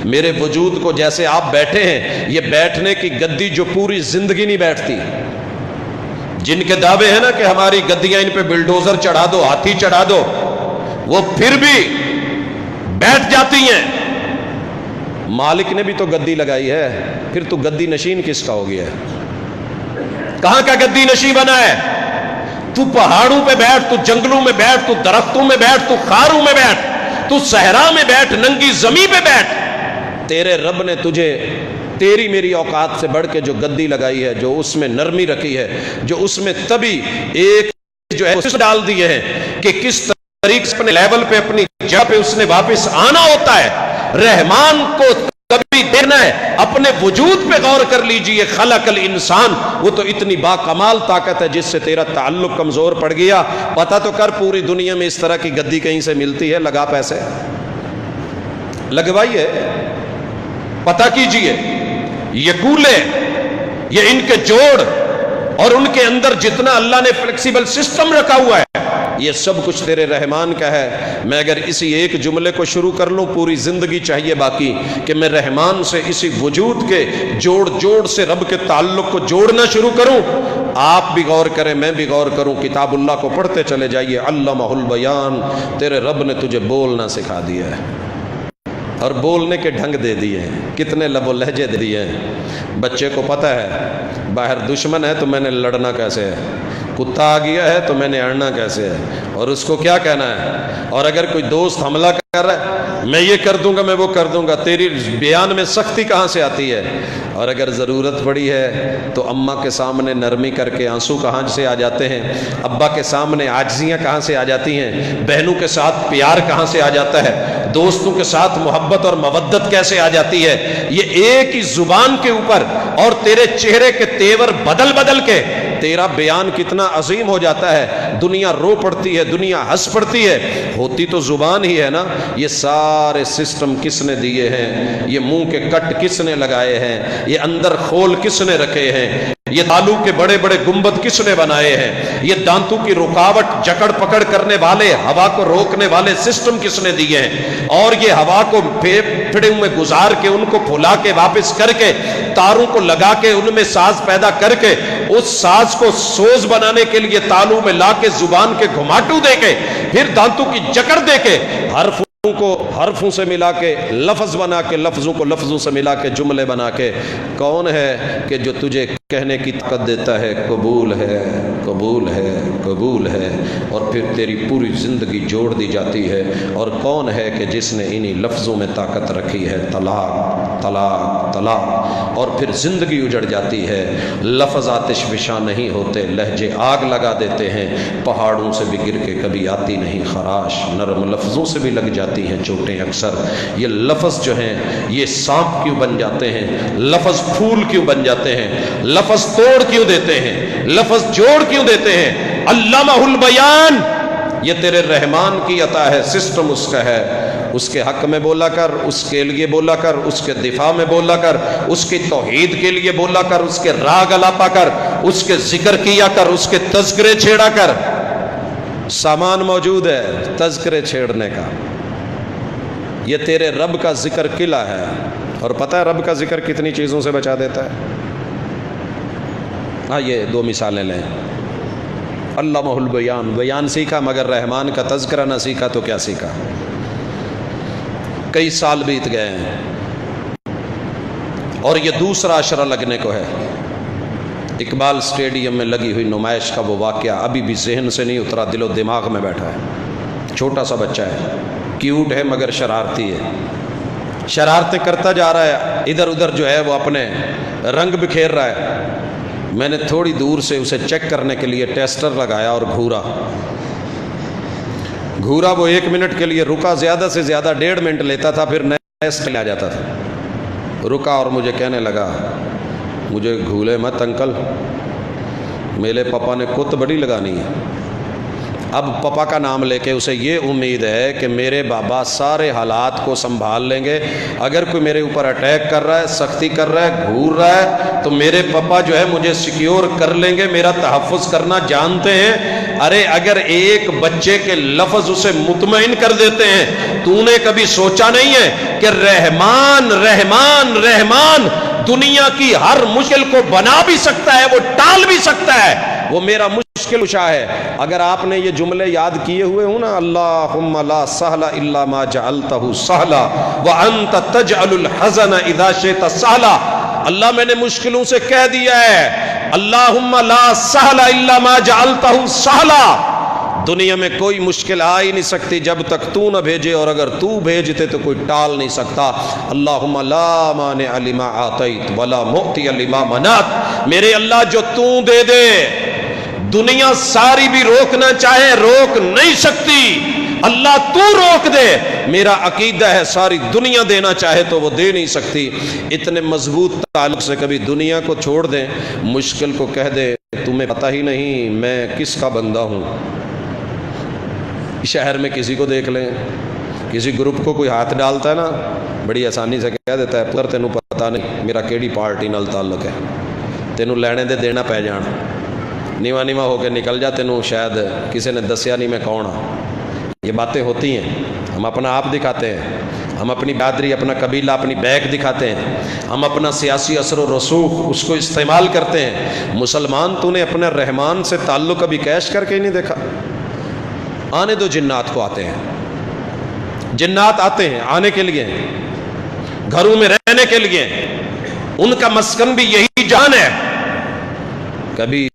میرے وجود کو جیسے آپ بیٹھے ہیں، یہ بیٹھنے کی گدی جو پوری زندگی نہیں بیٹھتی، جن کے دعوے ہیں نا کہ ہماری گدیاں ان پہ بلڈوزر چڑھا دو، ہاتھی چڑھا دو، وہ پھر بھی بیٹھ جاتی ہیں۔ مالک نے بھی تو گدی لگائی ہے، پھر تو گدی نشین کس کا ہو گیا ہے؟ کہاں کا گدی نشین بنا ہے؟ تو پہاڑوں پہ بیٹھ، تو جنگلوں میں بیٹھ، تو درختوں میں بیٹھ، تو خاروں میں بیٹھ، تو صحرا میں بیٹھ، ننگی زمین پہ بیٹھ، تیرے رب نے تجھے تیری میری اوقات سے بڑھ کے جو گدی لگائی ہے، جو اس میں نرمی رکھی ہے، جو اس میں تبھی ایک جو ہے ڈال دیے ہیں کہ کس طریقے سے اپنے لیول پہ، اپنی جگہ پہ اس نے واپس آنا ہوتا ہے۔ رحمان کو کبھی دینا ہے، اپنے وجود پہ غور کر لیجئے۔ خلق الانسان، وہ تو اتنی با کمال طاقت ہے جس سے تیرا تعلق کمزور پڑ گیا۔ پتہ تو کر پوری دنیا میں اس طرح کی گدی کہیں سے ملتی ہے، لگا پیسے لگوائیے، پتہ کیجئے۔ یہ کولے، یہ ان کے جوڑ، اور ان کے اندر جتنا اللہ نے فلیکسیبل سسٹم رکھا ہوا ہے، یہ سب کچھ تیرے رحمان کا ہے۔ میں اگر اسی ایک جملے کو شروع کر لوں، پوری زندگی چاہیے باقی کہ میں رحمان سے اسی وجود کے جوڑ سے رب کے تعلق کو جوڑنا شروع کروں۔ آپ بھی غور کریں، میں بھی غور کروں، کتاب اللہ کو پڑھتے چلے جائیے۔ علمہ البیان، تیرے رب نے تجھے بولنا سکھا دیا ہے، اور بولنے کے ڈھنگ دے دیے ہیں، کتنے لب و لہجے دے دیے ہیں۔ بچے کو پتہ ہے باہر دشمن ہے تو میں نے لڑنا کیسے ہے، کتا آ گیا ہے تو میں نے اڑنا کیسے ہے، اور اس کو کیا کہنا ہے۔ اور اگر کوئی دوست حملہ کر رہا ہے، میں یہ کر دوں گا، میں وہ کر دوں گا، تیری بیان میں سختی کہاں سے آتی ہے۔ اور اگر ضرورت پڑی ہے تو اماں کے سامنے نرمی کر کے آنسو کہاں سے آ جاتے ہیں، ابا کے سامنے عاجزیاں کہاں سے آ جاتی ہیں، بہنوں کے ساتھ پیار کہاں سے آ جاتا ہے، دوستوں کے ساتھ محبت اور مودت کیسے آ جاتی ہے۔ یہ ایک ہی زبان کے اوپر اور تیرے چہرے کے تیور بدل بدل کے تیرا بیان کتنا عظیم ہو جاتا ہے، دنیا رو پڑتی ہے، دنیا ہنس پڑتی ہے، ہوتی تو زبان ہی ہے نا۔ یہ سارے سسٹم کس نے دیے ہیں؟ یہ منہ کے کٹ کس نے لگائے ہیں؟ یہ اندر خول کس نے رکھے ہیں؟ یہ تالو کے بڑے بڑے گنبد کس نے بنائے ہیں؟ یہ دانتوں کی رکاوٹ جکڑ پکڑ کرنے والے، ہوا کو روکنے والے سسٹم کس نے دیے ہیں؟ اور یہ ہوا کو پھڑے میں گزار کے، ان کو پھلا کے واپس کر کے، تاروں کو لگا کے، ان میں ساز پیدا کر کے، اس ساز کو سوز بنانے کے لیے تالو میں لا کے، زبان کے گھماٹو دے کے، پھر دانتوں کی جکڑ دے کے، حرفوں کو حرفوں سے ملا کے لفظ بنا کے، لفظوں کو لفظوں سے ملا کے جملے بنا کے، کون ہے کہ جو تجھے کہنے کی طاقت دیتا ہے قبول ہے، قبول ہے، قبول ہے، اور پھر تیری پوری زندگی جوڑ دی جاتی ہے؟ اور کون ہے کہ جس نے انہی لفظوں میں طاقت رکھی ہے؟ طلاق، طلاق، طلاق، اور پھر زندگی اجڑ جاتی ہے۔ لفظ آتش فشاں نہیں ہوتے، لہجے آگ لگا دیتے ہیں، پہاڑوں سے بھی گر کے کبھی آتی نہیں خراش، نرم لفظوں سے بھی لگ جاتی ہیں چوٹیں اکثر۔ یہ لفظ جو ہیں یہ سانپ کیوں بن جاتے ہیں؟ لفظ پھول کیوں بن جاتے ہیں؟ لفظ توڑ کیوں دیتے ہیں؟ لفظ جوڑ کیوں دیتے ہیں؟ علامہ البیان، یہ تیرے رحمان کی عطا ہے، سسٹم اس کا ہے۔ اس کے حق میں بولا کر، اس کے لیے بولا کر، اس کے دفاع میں بولا کر، اس کی توحید کے لیے بولا کر، اس کے راگ الاپا کر، اس کے ذکر کیا کر، اس کے تذکرے چھیڑا کر۔ سامان موجود ہے تذکرے چھیڑنے کا۔ یہ تیرے رب کا ذکر قلعہ ہے، اور پتہ ہے رب کا ذکر کتنی چیزوں سے بچا دیتا ہے؟ ہاں، یہ دو مثالیں لیں۔ علامہ البیان، بیان سیکھا مگر رحمان کا تذکرہ نہ سیکھا تو کیا سیکھا؟ کئی سال بیت گئے ہیں اور یہ دوسرا عشرہ لگنے کو ہے۔ اقبال اسٹیڈیم میں لگی ہوئی نمائش کا وہ واقعہ ابھی بھی ذہن سے نہیں اترا، دل و دماغ میں بیٹھا ہے۔ چھوٹا سا بچہ ہے، کیوٹ ہے مگر شرارتی ہے، شرارتیں کرتا جا رہا ہے، ادھر ادھر جو ہے وہ اپنے رنگ بکھیر رہا ہے۔ میں نے تھوڑی دور سے اسے چیک کرنے کے لیے ٹیسٹر لگایا اور گھورا وہ 1 منٹ کے لیے رکا، زیادہ سے زیادہ 1.5 منٹ لیتا تھا، پھر نیکسٹ لے جاتا تھا۔ رکا اور مجھے کہنے لگا، مجھے گھولے مت انکل، میرے پاپا نے کت بڑی لگانی ہے۔ اب پاپا کا نام لے کے اسے یہ امید ہے کہ میرے بابا سارے حالات کو سنبھال لیں گے، اگر کوئی میرے اوپر اٹیک کر رہا ہے، سختی کر رہا ہے، گھور رہا ہے، تو میرے پاپا جو ہے مجھے سیکیور کر لیں گے، میرا تحفظ کرنا جانتے ہیں۔ ارے اگر ایک بچے کے لفظ اسے مطمئن کر دیتے ہیں، تو نے کبھی سوچا نہیں ہے کہ رحمان رحمان رحمان دنیا کی ہر مشکل کو بنا بھی سکتا ہے، وہ ٹال بھی سکتا ہے، وہ میرا مشکل کشا ہے۔ اگر آپ نے یہ جملے یاد کیے ہوئے ہوں نا، اللہم لا سہل الا ما جعلتہ سہلا وانت تجعل الحزن اذا شئت سہلا، اللہ میں نے مشکلوں سے کہہ دیا ہے، اللہم لا سہل الا ما جعلتہ سہلا، دنیا میں کوئی مشکل آ ہی نہیں سکتی جب تک تو نہ بھیجے، اور اگر تو بھیجتے تو کوئی ٹال نہیں سکتا۔ اللہم لا مانع لما آتیت ولا معطی لما منعت، میرے اللہ جو تو دے دے دنیا ساری بھی روکنا چاہے روک نہیں سکتی، اللہ تو روک دے، میرا عقیدہ ہے ساری دنیا دینا چاہے تو وہ دے نہیں سکتی۔ اتنے مضبوط تعلق سے کبھی دنیا کو چھوڑ دیں، مشکل کو کہہ دے تمہیں پتہ ہی نہیں میں کس کا بندہ ہوں۔ شہر میں کسی کو دیکھ لیں، کسی گروپ کو کوئی ہاتھ ڈالتا ہے نا، بڑی آسانی سے کہہ دیتا ہے پتر تینوں پتہ نہیں میرا کیڑی پارٹی نال تعلق ہے، تینوں لینے دے دینا پہ جان، نیوا نیوا ہو کے نکل جا، تینوں شاید کسی نے دسیا نہیں میں کون ہاں۔ یہ باتیں ہوتی ہیں، ہم اپنا آپ دکھاتے ہیں، ہم اپنی برادری، اپنا قبیلہ، اپنی بیک دکھاتے ہیں، ہم اپنا سیاسی اثر و رسوخ اس کو استعمال کرتے ہیں۔ مسلمان تو نے اپنے رحمان سے تعلق ابھی کیش کر کے ہی نہیں دیکھا۔ آنے دو، جنات کو آتے ہیں، جنات آتے ہیں آنے کے لیے، گھروں میں رہنے کے لیے، ان کا مسکن بھی یہی جان ہے۔ کبھی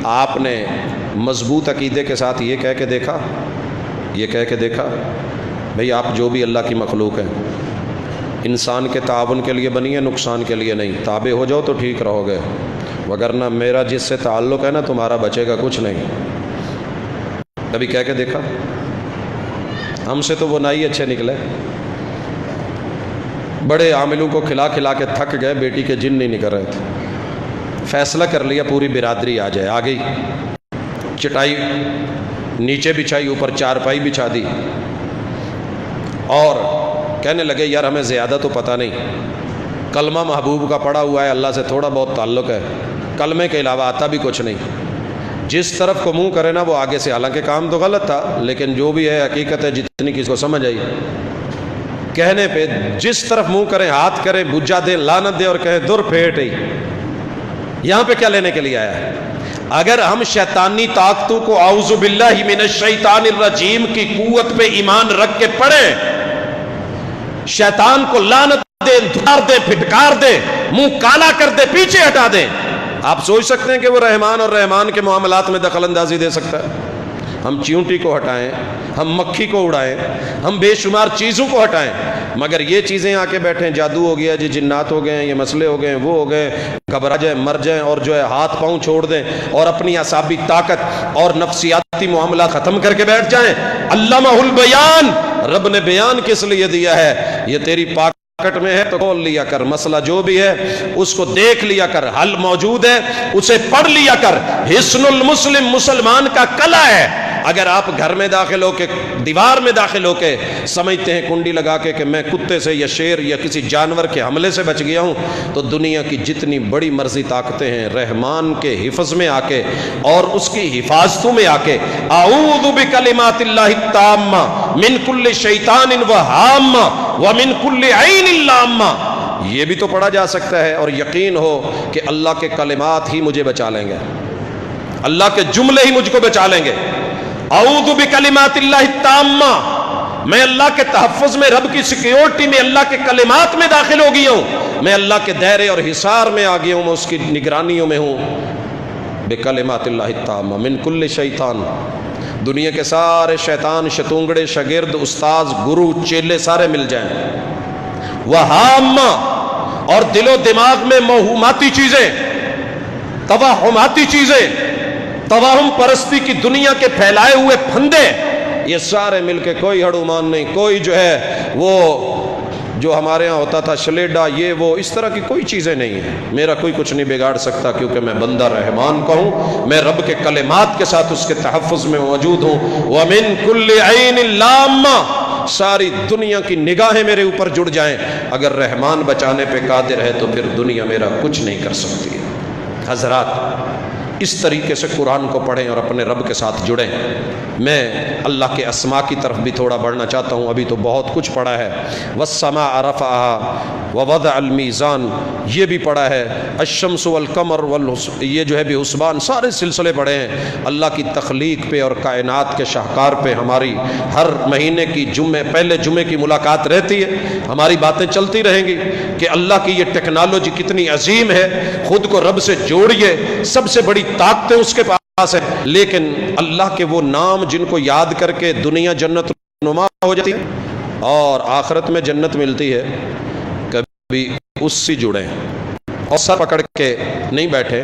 آپ نے مضبوط عقیدے کے ساتھ یہ کہہ کے دیکھا، یہ کہہ کے دیکھا بھئی آپ جو بھی اللہ کی مخلوق ہیں، انسان کے تعاون کے لیے بنی ہے، نقصان کے لیے نہیں، تابع ہو جاؤ تو ٹھیک رہو گے، وگرنہ میرا جس سے تعلق ہے نا تمہارا بچے گا کچھ نہیں۔ کبھی کہہ کے دیکھا؟ ہم سے تو وہ نائی اچھے نکلے، بڑے عاملوں کو کھلا کھلا کے تھک گئے، بیٹی کے جن نہیں نکل رہے تھے، فیصلہ کر لیا پوری برادری آ جائے، آ گئی، چٹائی نیچے بچھائی، اوپر چارپائی بچھا دی، اور کہنے لگے یار ہمیں زیادہ تو پتہ نہیں، کلمہ محبوب کا پڑھا ہوا ہے، اللہ سے تھوڑا بہت تعلق ہے، کلمے کے علاوہ آتا بھی کچھ نہیں، جس طرف کو منہ کرے نا وہ آگے سے، حالانکہ کام تو غلط تھا لیکن جو بھی ہے حقیقت ہے جتنی کسی کو سمجھ آئی، کہنے پہ جس طرف منہ کریں، ہاتھ کریں، بجا دیں، لعنت دیں اور کہیں در پھیٹ ہی، یہاں پہ کیا لینے کے لیے آیا ہے؟ اگر ہم شیطانی طاقتوں کو اعوذ باللہ من الشیطان الرجیم کی قوت پہ ایمان رکھ کے پڑھیں، شیطان کو لعنت دیں، دھار دیں، پھٹکار دیں، منہ کالا کر دیں، پیچھے ہٹا دیں، آپ سوچ سکتے ہیں کہ وہ رحمان اور رحمان کے معاملات میں دخل اندازی دے سکتا ہے؟ ہم چیونٹی کو ہٹائیں، ہم مکھی کو اڑائیں، ہم بے شمار چیزوں کو ہٹائیں، مگر یہ چیزیں آ کے بیٹھیں، جادو ہو گیا جی، جنات ہو گئے ہیں، یہ مسئلے ہو گئے ہیں، وہ ہو گئے، گھبرا جائیں، مر جائیں، اور جو ہے ہاتھ پاؤں چھوڑ دیں اور اپنی اعصابی طاقت اور نفسیاتی معاملات ختم کر کے بیٹھ جائیں۔ علمہ البیان، رب نے بیان کس لیے دیا ہے؟ یہ تیری پاکٹ میں ہے تو کھول لیا کر، مسئلہ جو بھی ہے اس کو دیکھ لیا کر، حل موجود ہے اسے پڑھ لیا کر۔ حصن المسلم مسلمان کا کلا ہے۔ اگر آپ گھر میں داخل ہو کے، دیوار میں داخل ہو کے سمجھتے ہیں کنڈی لگا کے کہ میں کتے سے یا شیر یا کسی جانور کے حملے سے بچ گیا ہوں، تو دنیا کی جتنی بڑی مرضی طاقتیں ہیں رحمان کے حفظ میں آ کے اور اس کی حفاظتوں میں آ کے، اعوذ بکلمات اللہ التامہ من کل شیطان وہامہ ومن کل عین لامہ، یہ بھی تو پڑھا جا سکتا ہے، اور یقین ہو کہ اللہ کے کلمات ہی مجھے بچا لیں گے، اللہ کے جملے ہی مجھ کو بچا لیں گے۔ اعوذ بکلمات اللہ التامہ، میں اللہ کے تحفظ میں، رب کی سیکیورٹی میں، اللہ کے کلمات میں داخل ہو گیا ہوں، میں اللہ کے دائرے اور حصار میں آ گیا ہوں، میں اس کی نگرانیوں میں ہوں۔ بکلمات اللہ التامہ من کل شیطان، دنیا کے سارے شیطان، شتونگڑے، شاگرد، استاذ، گرو، چیلے سارے مل جائیں، وہامہ، اور دل و دماغ میں موہوماتی چیزیں، توہماتی چیزیں، توہم پرستی کی دنیا کے پھیلائے ہوئے پھندے، یہ سارے مل کے، کوئی ہڑومان نہیں، کوئی جو ہے وہ جو ہمارے ہاں ہوتا تھا شلیڈا، یہ وہ اس طرح کی کوئی چیزیں نہیں ہیں، میرا کوئی کچھ نہیں بگاڑ سکتا، کیونکہ میں بندہ رحمان کا ہوں، میں رب کے کلمات کے ساتھ اس کے تحفظ میں موجود ہوں۔ وَمِن كُلِّ عَيْنٍ لَامَّةٍ، ساری دنیا کی نگاہیں میرے اوپر جڑ جائیں، اگر رحمان بچانے پہ قادر ہے تو پھر دنیا میرا کچھ نہیں کر سکتی ہے۔ حضرات، اس طریقے سے قرآن کو پڑھیں اور اپنے رب کے ساتھ جڑیں۔ میں اللہ کے اسماء کی طرف بھی تھوڑا بڑھنا چاہتا ہوں، ابھی تو بہت کچھ پڑھا ہے۔ وَالسَّمَاءَ رَفَعَهَا وَوَضَعَ الْمِيزَانَ، یہ بھی پڑھا ہے۔ الشمس والقمر یہ جو ہے بھی حسبان، سارے سلسلے پڑھے ہیں۔ اللہ کی تخلیق پہ اور کائنات کے شاہکار پہ ہماری ہر مہینے کی پہلے جمعے کی ملاقات رہتی ہے، ہماری باتیں چلتی رہیں گی کہ اللہ کی یہ ٹیکنالوجی کتنی عظیم ہے، خود کو رب سے جوڑیے، سب سے بڑی طاقتیں اس کے پاس ہے، لیکن اللہ کے وہ نام جن کو یاد کر کے دنیا جنت نما ہو جاتی ہے اور آخرت میں جنت ملتی ہے، کبھی اس سے جڑیں اور سر پکڑ کے نہیں بیٹھے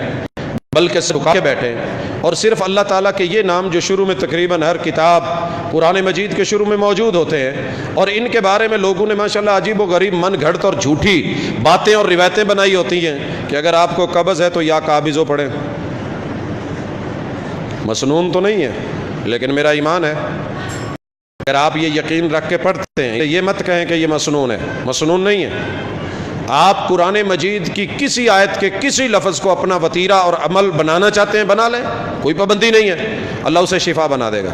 بلکہ سکھا کے بیٹھیں، اور صرف اللہ تعالیٰ کے یہ نام جو شروع میں تقریباً ہر کتاب قرآن مجید کے شروع میں موجود ہوتے ہیں، اور ان کے بارے میں لوگوں نے ماشاءاللہ عجیب و غریب من گھڑت اور جھوٹی باتیں اور روایتیں بنائی ہوتی ہیں کہ اگر آپ کو قبض ہے تو یا قابض ہو پڑھیں، مسنون تو نہیں ہے لیکن میرا ایمان ہے، اگر آپ یہ یقین رکھ کے پڑھتے ہیں یہ مت کہیں کہ یہ مسنون ہے، مسنون نہیں ہے۔ آپ قرآن مجید کی کسی آیت کے کسی لفظ کو اپنا وتیرہ اور عمل بنانا چاہتے ہیں بنا لیں، کوئی پابندی نہیں ہے، اللہ اسے شفا بنا دے گا۔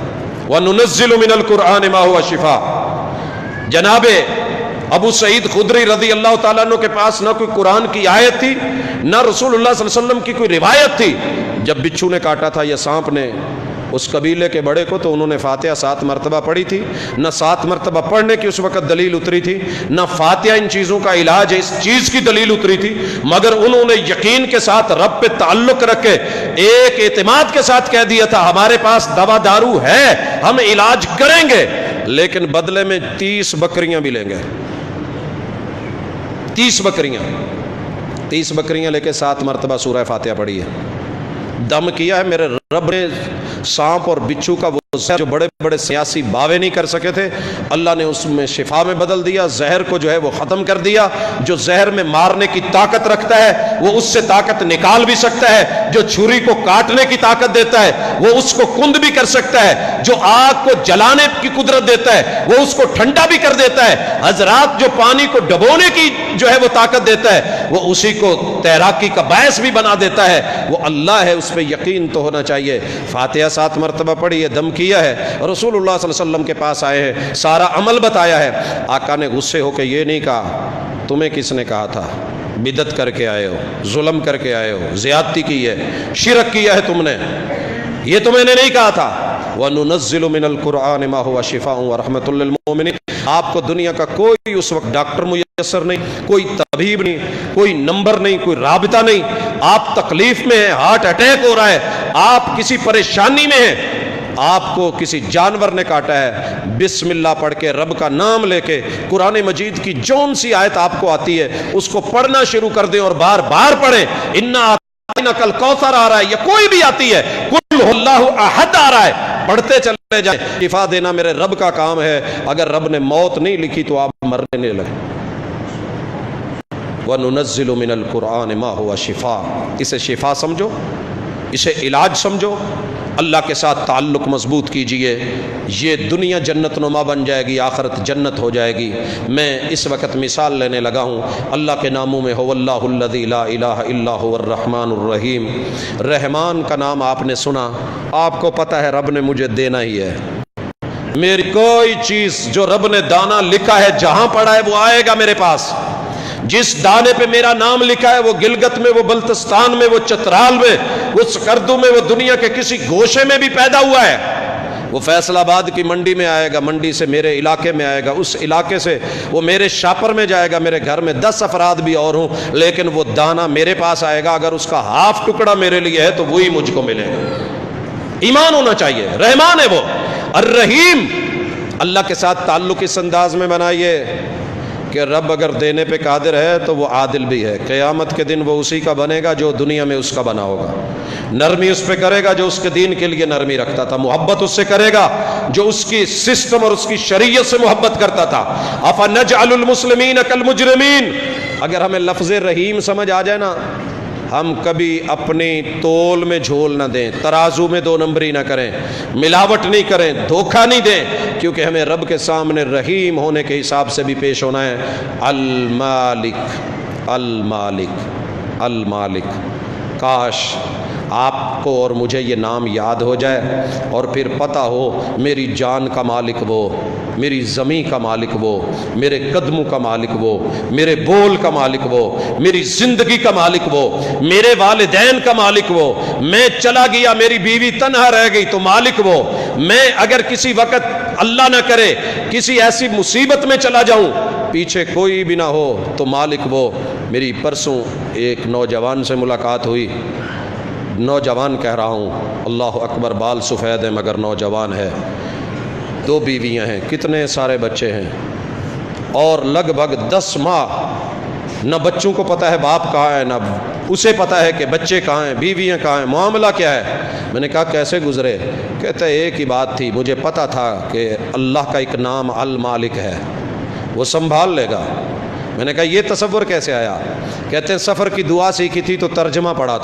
وَنُنَزِّلُ مِنَ الْقُرْآنِ مَا هُوَ شِفَاء، جناب ابو سعید خدری رضی اللہ تعالیٰ عنہ کے پاس نہ کوئی قرآن کی آیت تھی، نہ رسول اللہ صلی اللہ علیہ وسلم کی کوئی روایت تھی۔ جب بچھو نے کاٹا تھا یا سانپ نے اس قبیلے کے بڑے کو، تو انہوں نے فاتحہ 7 مرتبہ پڑھی تھی، نہ 7 مرتبہ پڑھنے کی اس وقت دلیل اتری تھی، نہ فاتحہ ان چیزوں کا علاج ہے اس چیز کی دلیل اتری تھی، مگر انہوں نے یقین کے ساتھ رب پہ تعلق رکھ کے ایک اعتماد کے ساتھ کہہ دیا تھا ہمارے پاس دوا دارو ہے، ہم علاج کریں گے، لیکن بدلے میں 30 بکریاں بھی لیں گے، 30 بکریاں لے کے 7 مرتبہ سورہ فاتحہ پڑھی ہے، دم کیا ہے، میرے رب نے سانپ اور بچھو کا جو بڑے بڑے سیاسی باوے نہیں کر سکے تھے، اللہ نے اس میں شفا میں بدل دیا، زہر کو جو ہے وہ ختم کر دیا۔ جو زہر میں مارنے کی طاقت رکھتا ہے وہ اس سے طاقت نکال بھی سکتا ہے، جو چھری کو کاٹنے کی طاقت دیتا ہے وہ اس کو کند بھی کر سکتا ہے، جو آگ کو جلانے کی قدرت دیتا ہے وہ اس کو ٹھنڈا بھی کر دیتا ہے۔ حضرات جو پانی کو ڈبونے کی جو ہے وہ طاقت دیتا ہے وہ اسی کو تیراکی کا باعث بھی بنا دیتا ہے، وہ اللہ ہے، اس پہ یقین تو ہونا چاہیے۔ فاتحہ 7 مرتبہ پڑھی ہے، دم کیا ہے، رسول اللہ صلی اللہ علیہ وسلم کے پاس آئے ہیں، سارا عمل بتایا ہے۔ آقا نے غصے ہو کے یہ نہیں کہا تمہیں کس نے کہا تھا، بدعت کر کے آئے ہو، ظلم کر کے آئے ہو، زیادتی کی ہے، شرک کیا ہے تم نے، یہ تو میں نے نہیں کہا تھا۔ وَنُنَزِّلُ مِنَ الْقُرْآنِ مَا هُوَ شِفَاءٌ وَرَحْمَةٌ لِّلْمُؤْمِنِينَ۔ آپ کو دنیا کا کوئی اس وقت ڈاکٹر میسر نہیں، کوئی طبیب نہیں، کوئی نمبر نہیں، کوئی رابطہ نہیں۔ آپ تکلیف میں ہیں، ہارٹ اٹیک ہو رہا ہے، آپ کسی پریشانی میں ہیں، آپ کو کسی جانور نے کاٹا ہے، بسم اللہ پڑھ کے، رب کا نام لے کے، قرآن مجید کی جون سی آیت آپ کو آتی ہے اس کو پڑھنا شروع کر دیں اور بار بار پڑھیں۔ اِنَّا اَعْطَيْنَاكَ الْكَوْثَرَ آ رہا ہے، یا کوئی بھی آتی ہے، قُلْ هُوَ اللَّهُ أَحَدٌ آ رہا ہے، پڑھتے چلے جائیں۔ شفا دینا میرے رب کا کام ہے، اگر رب نے موت نہیں لکھی تو آپ مرنے نہیں لگے۔ وَنُنَزِّلُ مِنَ الْقُرْآنِ مَا هُوَ شِفَاءٌ، اسے شفا سمجھو، اسے علاج سمجھو، اللہ کے ساتھ تعلق مضبوط کیجئے، یہ دنیا جنت نما بن جائے گی، آخرت جنت ہو جائے گی۔ میں اس وقت مثال لینے لگا ہوں اللہ کے ناموں میں، هو اللہ الذی لا الہ الا هو الرحمن الرحیم۔ رحمان کا نام آپ نے سنا، آپ کو پتہ ہے رب نے مجھے دینا ہی ہے، میری کوئی چیز جو رب نے دانا لکھا ہے جہاں پڑا ہے وہ آئے گا میرے پاس۔ جس دانے پہ میرا نام لکھا ہے وہ گلگت میں، وہ بلتستان میں، وہ چترال میں، وہ سکردو میں، وہ دنیا کے کسی گوشے میں بھی پیدا ہوا ہے، وہ فیصل آباد کی منڈی میں آئے گا، منڈی سے میرے علاقے میں آئے گا، اس علاقے سے وہ میرے شاپر میں جائے گا، میرے گھر میں 10 افراد بھی اور ہوں لیکن وہ دانہ میرے پاس آئے گا، اگر اس کا ہاف ٹکڑا میرے لیے ہے تو وہی مجھ کو ملے گا۔ ایمان ہونا چاہیے، رحمان ہے وہ، الرحیم۔ اللہ کے ساتھ تعلق اس انداز میں بنائیے کہ رب اگر دینے پہ قادر ہے تو وہ عادل بھی ہے، قیامت کے دن وہ اسی کا بنے گا جو دنیا میں اس کا بنا ہوگا، نرمی اس پہ کرے گا جو اس کے دین کے لیے نرمی رکھتا تھا، محبت اس سے کرے گا جو اس کی سسٹم اور اس کی شریعت سے محبت کرتا تھا۔ أَفَنَجْعَلُ الْمُسْلِمِينَ كَالْمُجْرِمِينَ۔ اگر ہمیں لفظ رحیم سمجھ آ جائے نا، ہم کبھی اپنی تول میں جھول نہ دیں، ترازو میں 2 نمبری نہ کریں، ملاوٹ نہیں کریں، دھوکہ نہیں دیں، کیونکہ ہمیں رب کے سامنے رحیم ہونے کے حساب سے بھی پیش ہونا ہے۔ المالک المالک المالک۔ کاش آپ کو اور مجھے یہ نام یاد ہو جائے اور پھر پتہ ہو میری جان کا مالک وہ، میری زمین کا مالک وہ، میرے قدموں کا مالک وہ، میرے بول کا مالک وہ، میری زندگی کا مالک وہ، میرے والدین کا مالک وہ، میں چلا گیا میری بیوی تنہا رہ گئی تو مالک وہ، میں اگر کسی وقت اللہ نہ کرے کسی ایسی مصیبت میں چلا جاؤں پیچھے کوئی بھی نہ ہو تو مالک وہ۔ میری پرسوں ایک نوجوان سے ملاقات ہوئی، نوجوان کہہ رہا ہوں، اللہ اکبر، بال سفید ہے مگر نوجوان ہے، 2 بیویاں ہیں، کتنے سارے بچے ہیں، اور لگ بھگ 10 ماہ نہ بچوں کو پتہ ہے باپ کہاں ہے، نہ اسے پتہ ہے کہ بچے کہاں ہیں، بیویاں کہاں ہیں، معاملہ کیا ہے۔ میں نے کہا کیسے گزرے؟ کہتے ہیں ایک ہی بات تھی، مجھے پتہ تھا کہ اللہ کا ایک نام المالک ہے، وہ سنبھال لے گا۔ میں نے کہا یہ تصور کیسے آیا؟ کہتے ہیں سفر کی دعا سیکھی تھی تو ترجمہ پڑھا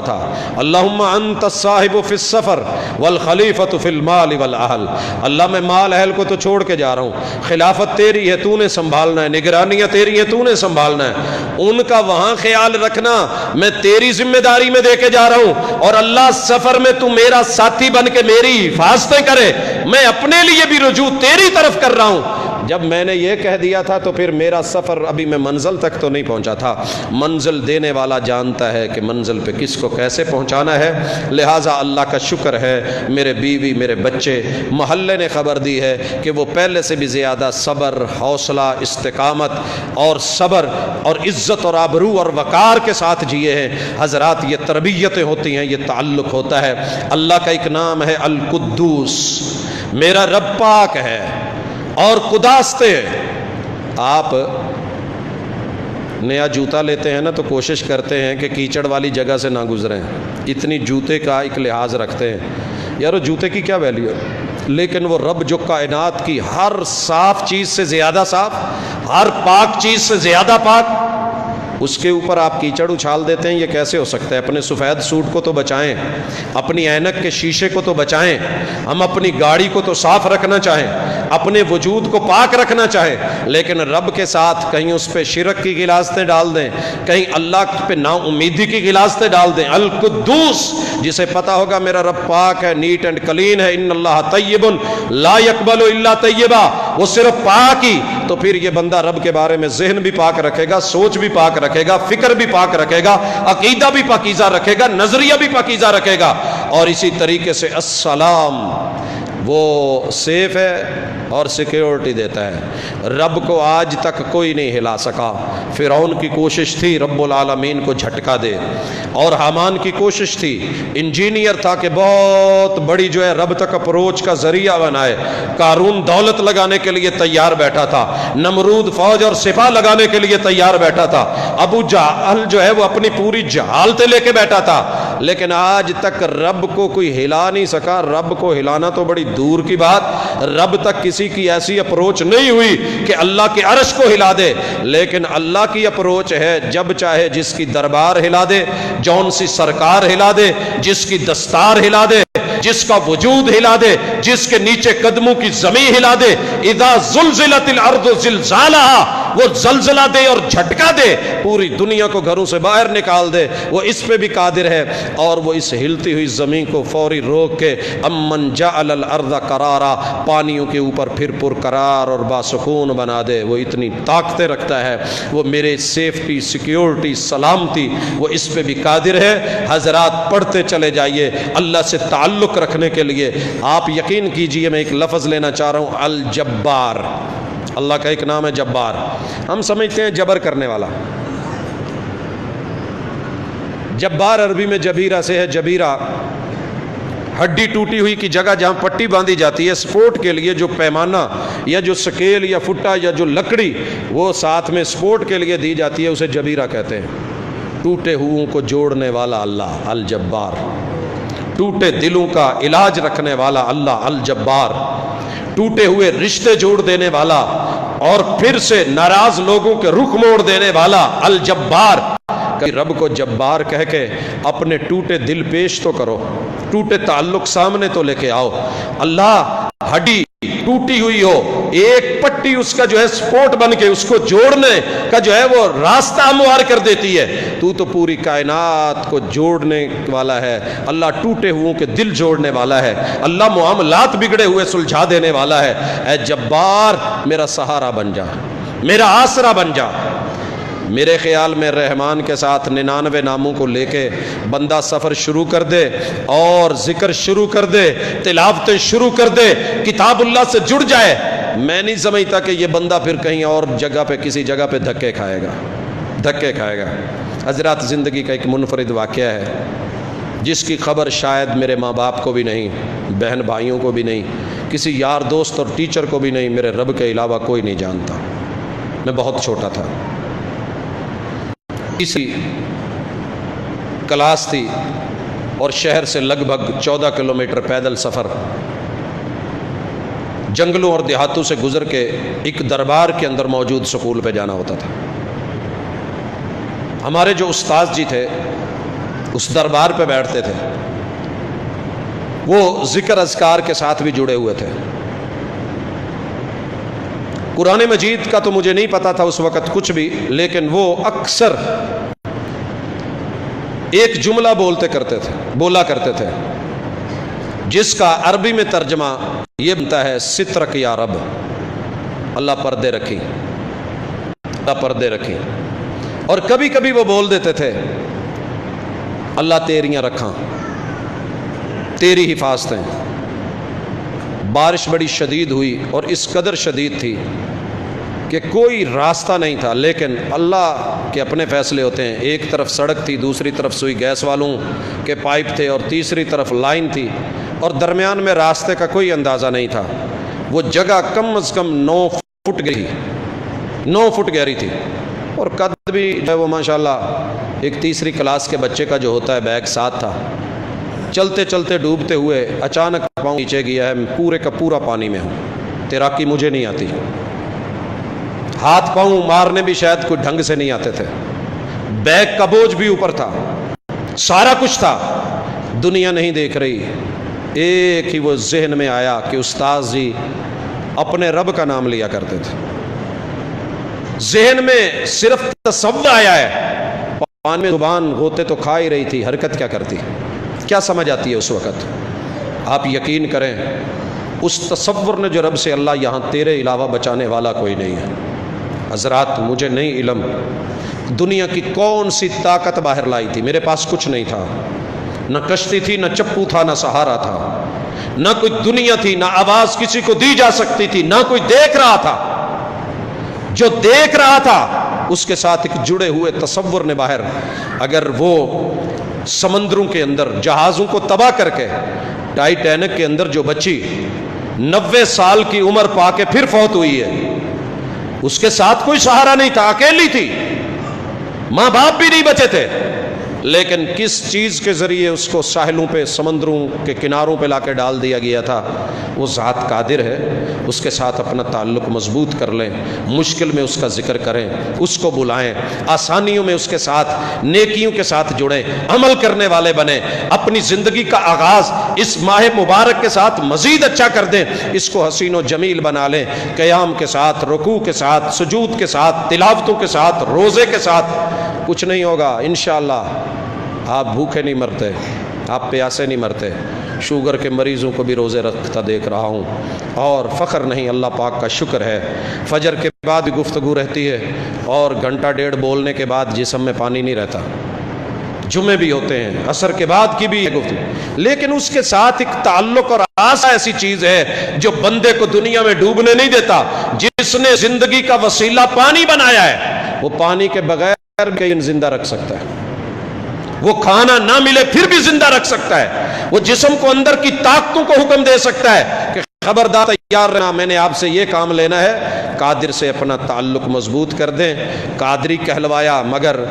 تھا، اللہم انت الصاحب فی السفر والخلیفۃ فی المال والاہل۔ اللہ میں مال اہل کو تو چھوڑ کے جا رہا ہوں، خلافت تیری ہے، تو نے سنبھالنا ہے، نگرانیاں تیری ہیں، تو نے سنبھالنا ہے، ان کا وہاں خیال رکھنا میں تیری ذمہ داری میں دے کے جا رہا ہوں، اور اللہ سفر میں تو میرا ساتھی بن کے میری حفاظتیں کرے، میں اپنے لیے بھی رجوع تیری طرف کر رہا ہوں۔ جب میں نے یہ کہہ دیا تھا تو پھر میرا سفر ابھی میں منزل تک تو نہیں پہنچا تھا، منزل دینے والا جانتا ہے کہ منزل پہ کس کو کیسے پہنچانا ہے، لہٰذا اللہ کا شکر ہے میرے بیوی میرے بچے محلے نے خبر دی ہے کہ وہ پہلے سے بھی زیادہ صبر، حوصلہ، استقامت اور صبر اور عزت اور آبرو اور وقار کے ساتھ جیے ہیں۔ حضرات یہ تربیتیں ہوتی ہیں، یہ تعلق ہوتا ہے۔ اللہ کا ایک نام ہے القدوس، میرا رب پاک ہے اور قداستے۔ آپ نیا جوتا لیتے ہیں نا تو کوشش کرتے ہیں کہ کیچڑ والی جگہ سے نہ گزریں، اتنی جوتے کا ایک لحاظ رکھتے ہیں۔ یار جوتے کی کیا ویلیو ہے، لیکن وہ رب جو کائنات کی ہر صاف چیز سے زیادہ صاف، ہر پاک چیز سے زیادہ پاک، اس کے اوپر آپ کیچڑ اچھال دیتے ہیں، یہ کیسے ہو سکتا ہے؟ اپنے سفید سوٹ کو تو بچائیں، اپنی اینک کے شیشے کو تو بچائیں، ہم اپنی گاڑی کو تو صاف رکھنا چاہیں، اپنے وجود کو پاک رکھنا چاہیں، لیکن رب کے ساتھ کہیں اس پہ شرک کی غلاظتیں ڈال دیں، کہیں اللہ پہ نا امیدی کی غلاظتیں ڈال دیں۔ القدوس، جسے پتا ہوگا میرا رب پاک ہے، نیٹ اینڈ کلین ہے، ان اللہ طیب لا یقبل الا طیبا، وہ صرف پاک ہی، تو پھر یہ بندہ رب کے بارے میں ذہن بھی پاک رکھے گا، سوچ بھی پاک رکھے گا، فکر بھی پاک رکھے گا، عقیدہ بھی پاکیزہ رکھے گا، نظریہ بھی پاکیزہ رکھے گا۔ اور اسی طریقے سے السلام، وہ سیف ہے اور سیکیورٹی دیتا ہے۔ رب کو آج تک کوئی نہیں ہلا سکا۔ فرعون کی کوشش تھی رب العالمین کو جھٹکا دے، اور حامان کی کوشش تھی، انجینئر تھا کہ بہت بڑی جو ہے رب تک اپروچ کا ذریعہ بنائے۔ قارون دولت لگانے کے لیے تیار بیٹھا تھا، نمرود فوج اور سپاہ لگانے کے لیے تیار بیٹھا تھا، ابو جہل جو ہے وہ اپنی پوری جہالتیں لے کے بیٹھا تھا، لیکن آج تک رب کو کوئی ہلا نہیں سکا۔ رب کو ہلانا تو بڑی دور کی بات، رب تک کسی کی ایسی اپروچ نہیں ہوئی کہ اللہ کے عرش کو ہلا دے، لیکن اللہ کی اپروچ ہے جب چاہے جس کی دربار ہلا دے، جون سی سرکار ہلا دے، جس کی دستار ہلا دے، جس کا وجود ہلا دے، جس کے نیچے قدموں کی زمین ہلا دے۔ اذا زلزلت الارض زلزالہا، وہ زلزلہ دے اور جھٹکا دے، پوری دنیا کو گھروں سے باہر نکال دے، وہ اس پہ بھی قادر ہے۔ اور وہ اس ہلتی ہوئی زمین کو فوری روک کے امن جعل الارض قرارا، پانیوں کے اوپر پھر پرقرار اور باسکون بنا دے، وہ اتنی طاقتیں رکھتا ہے، وہ میرے سیفٹی، سیکیورٹی، سلامتی، وہ اس پہ بھی قادر ہے۔ حضرات پڑھتے چلے جائیے اللہ سے تعلق رکھنے کے لیے۔ آپ یقین کیجئے، میں ایک لفظ لینا چاہ رہا ہوں، الجبار، اللہ کا ایک نام ہے جبار۔ ہم سمجھتے ہیں جبر کرنے والا، جبار عربی میں جبیرہ سے ہے۔ جبیرہ ہڈی ٹوٹی ہوئی کی جگہ جہاں پٹی باندھی جاتی ہے سپورٹ کے لیے، جو پیمانہ یا جو سکیل یا فٹا یا جو لکڑی وہ ساتھ میں سپورٹ کے لیے دی جاتی ہے، اسے جبیرہ کہتے ہیں۔ ٹوٹے ہوئوں کو جوڑنے والا اللہ الجبار، ٹوٹے دلوں کا علاج رکھنے والا اللہ الجبار، ٹوٹے ہوئے رشتے جوڑ دینے والا اور پھر سے ناراض لوگوں کے رخ موڑ دینے والا الجبار۔ رب کو جبار کہہ کے اپنے ٹوٹے دل پیش تو کرو، ٹوٹے تعلق سامنے تو لے کے آؤ۔ اللہ ہڈی ٹوٹی ہوئی ہو، ایک پٹی اس کا جو ہے سپورٹ بن کے اس کو جوڑنے کا جو ہے وہ راستہ ہموار کر دیتی ہے۔ تو پوری کائنات کو جوڑنے والا ہے اللہ، ٹوٹے ہوئوں کے دل جوڑنے والا ہے اللہ، معاملات بگڑے ہوئے سلجھا دینے والا ہے۔ اے جبار، میرا سہارا بن جا، میرا آسرا بن جا۔ میرے خیال میں رحمان کے ساتھ 99 ناموں کو لے کے بندہ سفر شروع کر دے اور ذکر شروع کر دے، تلاوتیں شروع کر دے، کتاب اللہ سے جڑ جائے، میں نہیں سمجھتا کہ یہ بندہ پھر کہیں اور جگہ پہ کسی جگہ پہ دھکے کھائے گا۔ حضرات، زندگی کا ایک منفرد واقعہ ہے جس کی خبر شاید میرے ماں باپ کو بھی نہیں، بہن بھائیوں کو بھی نہیں، کسی یار دوست اور ٹیچر کو بھی نہیں، میرے رب کے علاوہ کوئی نہیں جانتا۔ میں بہت چھوٹا تھا، اسی کلاس تھی اور شہر سے لگ بھگ 14 کلومیٹر پیدل سفر، جنگلوں اور دیہاتوں سے گزر کے ایک دربار کے اندر موجود سکول پہ جانا ہوتا تھا۔ ہمارے جو استاد جی تھے اس دربار پہ بیٹھتے تھے، وہ ذکر اذکار کے ساتھ بھی جڑے ہوئے تھے۔ قرآن مجید کا تو مجھے نہیں پتا تھا اس وقت کچھ بھی، لیکن وہ اکثر ایک جملہ بولا کرتے تھے جس کا عربی میں ترجمہ یہ بنتا ہے، سترک یا رب، اللہ پردے رکھی، اللہ پردے رکھی۔ اور کبھی کبھی وہ بول دیتے تھے، اللہ تیریاں رکھاں، تیری حفاظتیں۔ بارش بڑی شدید ہوئی اور اس قدر شدید تھی کہ کوئی راستہ نہیں تھا، لیکن اللہ کے اپنے فیصلے ہوتے ہیں۔ ایک طرف سڑک تھی، دوسری طرف سوئی گیس والوں کے پائپ تھے اور تیسری طرف لائن تھی، اور درمیان میں راستے کا کوئی اندازہ نہیں تھا۔ وہ جگہ کم از کم 9 فٹ گہری تھی، اور قد بھی وہ ماشاءاللہ ایک تیسری کلاس کے بچے کا جو ہوتا ہے بیگ ساتھ تھا۔ چلتے چلتے ڈوبتے ہوئے اچانک پاؤں نیچے گیا ہے، پورے کا پورا پانی میں ہوں، تیراکی مجھے نہیں آتی، ہاتھ پاؤں مارنے بھی شاید کوئی ڈھنگ سے نہیں آتے تھے، بیگ کا بوجھ بھی اوپر تھا، سارا کچھ تھا، دنیا نہیں دیکھ رہی، ایک ہی وہ ذہن میں آیا کہ استاذ جی اپنے رب کا نام لیا کرتے تھے، ذہن میں صرف تصور آیا ہے، پانی میں زبان غوطے تو کھا ہی رہی تھی، حرکت کیا کرتی، کیا سمجھ آتی ہے اس وقت؟ آپ یقین کریں اس تصور نے جو رب سے اللہ یہاں تیرے علاوہ بچانے والا کوئی نہیں ہے۔ حضرات مجھے نہیں علم دنیا کی کون سی طاقت باہر لائی تھی، میرے پاس کچھ نہیں تھا، نہ کشتی تھی، نہ چپو تھا، نہ سہارا تھا، نہ کوئی دنیا تھی، نہ آواز کسی کو دی جا سکتی تھی، نہ کوئی دیکھ رہا تھا، جو دیکھ رہا تھا اس کے ساتھ ایک جڑے ہوئے تصور نے باہر، اگر وہ سمندروں کے اندر جہازوں کو تباہ کر کے ٹائٹینک کے اندر جو بچی 90 سال کی عمر پا کے پھر فوت ہوئی ہے، اس کے ساتھ کوئی سہارا نہیں تھا، اکیلی تھی، ماں باپ بھی نہیں بچے تھے، لیکن کس چیز کے ذریعے اس کو ساحلوں پہ سمندروں کے کناروں پہ لا کے ڈال دیا گیا تھا؟ وہ ذات قادر ہے، اس کے ساتھ اپنا تعلق مضبوط کر لیں، مشکل میں اس کا ذکر کریں، اس کو بلائیں، آسانیوں میں اس کے ساتھ نیکیوں کے ساتھ جڑیں، عمل کرنے والے بنیں، اپنی زندگی کا آغاز اس ماہ مبارک کے ساتھ مزید اچھا کر دیں، اس کو حسین و جمیل بنا لیں، قیام کے ساتھ، رکوع کے ساتھ، سجود کے ساتھ، تلاوتوں کے ساتھ، روزے کے ساتھ۔ کچھ نہیں ہوگا انشاءاللہ، آپ بھوکے نہیں مرتے، آپ پیاسے نہیں مرتے، شوگر کے مریضوں کو بھی روزے رکھتا دیکھ رہا ہوں، اور فخر نہیں، اللہ پاک کا شکر ہے، فجر کے بعد بھی گفتگو رہتی ہے، اور گھنٹہ ڈیڑھ بولنے کے بعد جسم میں پانی نہیں رہتا، جمعے بھی ہوتے ہیں، عصر کے بعد کی بھی گفتگو، لیکن اس کے ساتھ ایک تعلق اور آسا ایسی چیز ہے جو بندے کو دنیا میں ڈوبنے نہیں دیتا۔ جس نے زندگی کا وسیلہ پانی بنایا ہے، وہ پانی کے بغیر بھی زندہ رکھ سکتا ہے، وہ کھانا نہ ملے پھر بھی زندہ رکھ سکتا ہے، وہ جسم کو اندر کی طاقتوں کو حکم دے سکتا ہے کہ خبردار تیار رہنا، میں نے آپ سے یہ کام لینا ہے، قادر سے اپنا تعلق مضبوط کر دیں۔ قادری کہلوایا مگر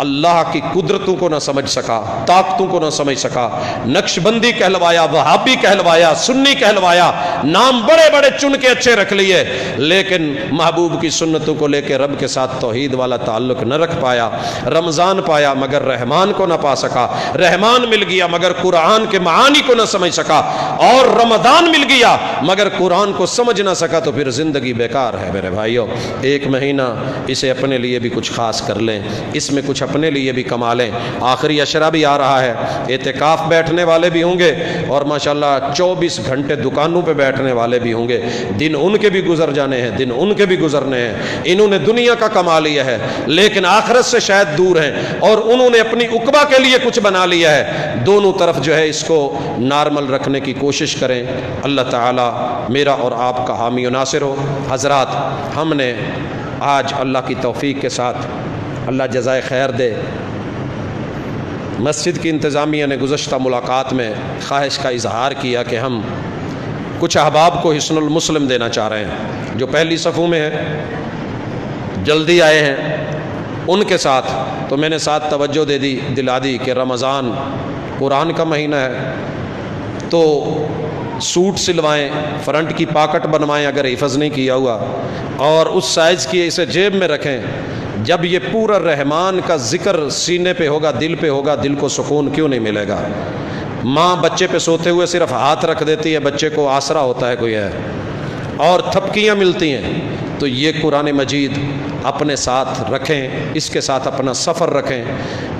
اللہ کی قدرتوں کو نہ سمجھ سکا، طاقتوں کو نہ سمجھ سکا، نقش بندی کہلوایا، وہابی کہلوایا، سنی کہلوایا، نام بڑے بڑے چن کے اچھے رکھ لیے، لیکن محبوب کی سنتوں کو لے کے رب کے ساتھ توحید والا تعلق نہ رکھ پایا۔ رمضان پایا مگر رحمان کو نہ پا سکا، رحمان مل گیا مگر قرآن کے معانی کو نہ سمجھ سکا، اور رمضان مل گیا مگر قرآن کو سمجھ نہ سکا، تو پھر زندگی بیکار ہے۔ میرے بھائیوں، ایک مہینہ اسے اپنے لیے بھی کچھ خاص کر لیں، اس میں کچھ اپنے لیے بھی کما لیں۔ آخری عشرہ بھی آ رہا ہے، اعتکاف بیٹھنے والے بھی ہوں گے، اور ماشاءاللہ 24 گھنٹے دکانوں پہ بیٹھنے والے بھی ہوں گے، دن ان کے بھی گزر جانے ہیں، دن ان کے بھی گزرنے ہیں۔ انہوں نے دنیا کا کما لیا ہے لیکن آخرت سے شاید دور ہیں، اور انہوں نے اپنی عقبہ کے لیے کچھ بنا لیا ہے۔ دونوں طرف جو ہے اس کو نارمل رکھنے کی کوشش کریں۔ اللہ تعالی میرا اور آپ کا حامی و ناصر ہو۔ حضرات، ہم نے آج اللہ کی توفیق کے ساتھ، اللہ جزائے خیر دے، مسجد کی انتظامیہ نے گزشتہ ملاقات میں خواہش کا اظہار کیا کہ ہم کچھ احباب کو حسن المسلم دینا چاہ رہے ہیں، جو پہلی صفوں میں ہیں، جلدی آئے ہیں، ان کے ساتھ تو میں نے ساتھ توجہ دلا دی کہ رمضان قرآن کا مہینہ ہے، تو سوٹ سلوائیں، فرنٹ کی پاکٹ بنوائیں اگر حفظ نہیں کیا ہوا، اور اس سائز کی اسے جیب میں رکھیں۔ جب یہ پورا رحمان کا ذکر سینے پہ ہوگا، دل پہ ہوگا، دل کو سکون کیوں نہیں ملے گا؟ ماں بچے پہ سوتے ہوئے صرف ہاتھ رکھ دیتی ہے، بچے کو آسرا ہوتا ہے کوئی ہے، اور تھپکیاں ملتی ہیں، تو یہ قرآن مجید اپنے ساتھ رکھیں، اس کے ساتھ اپنا سفر رکھیں،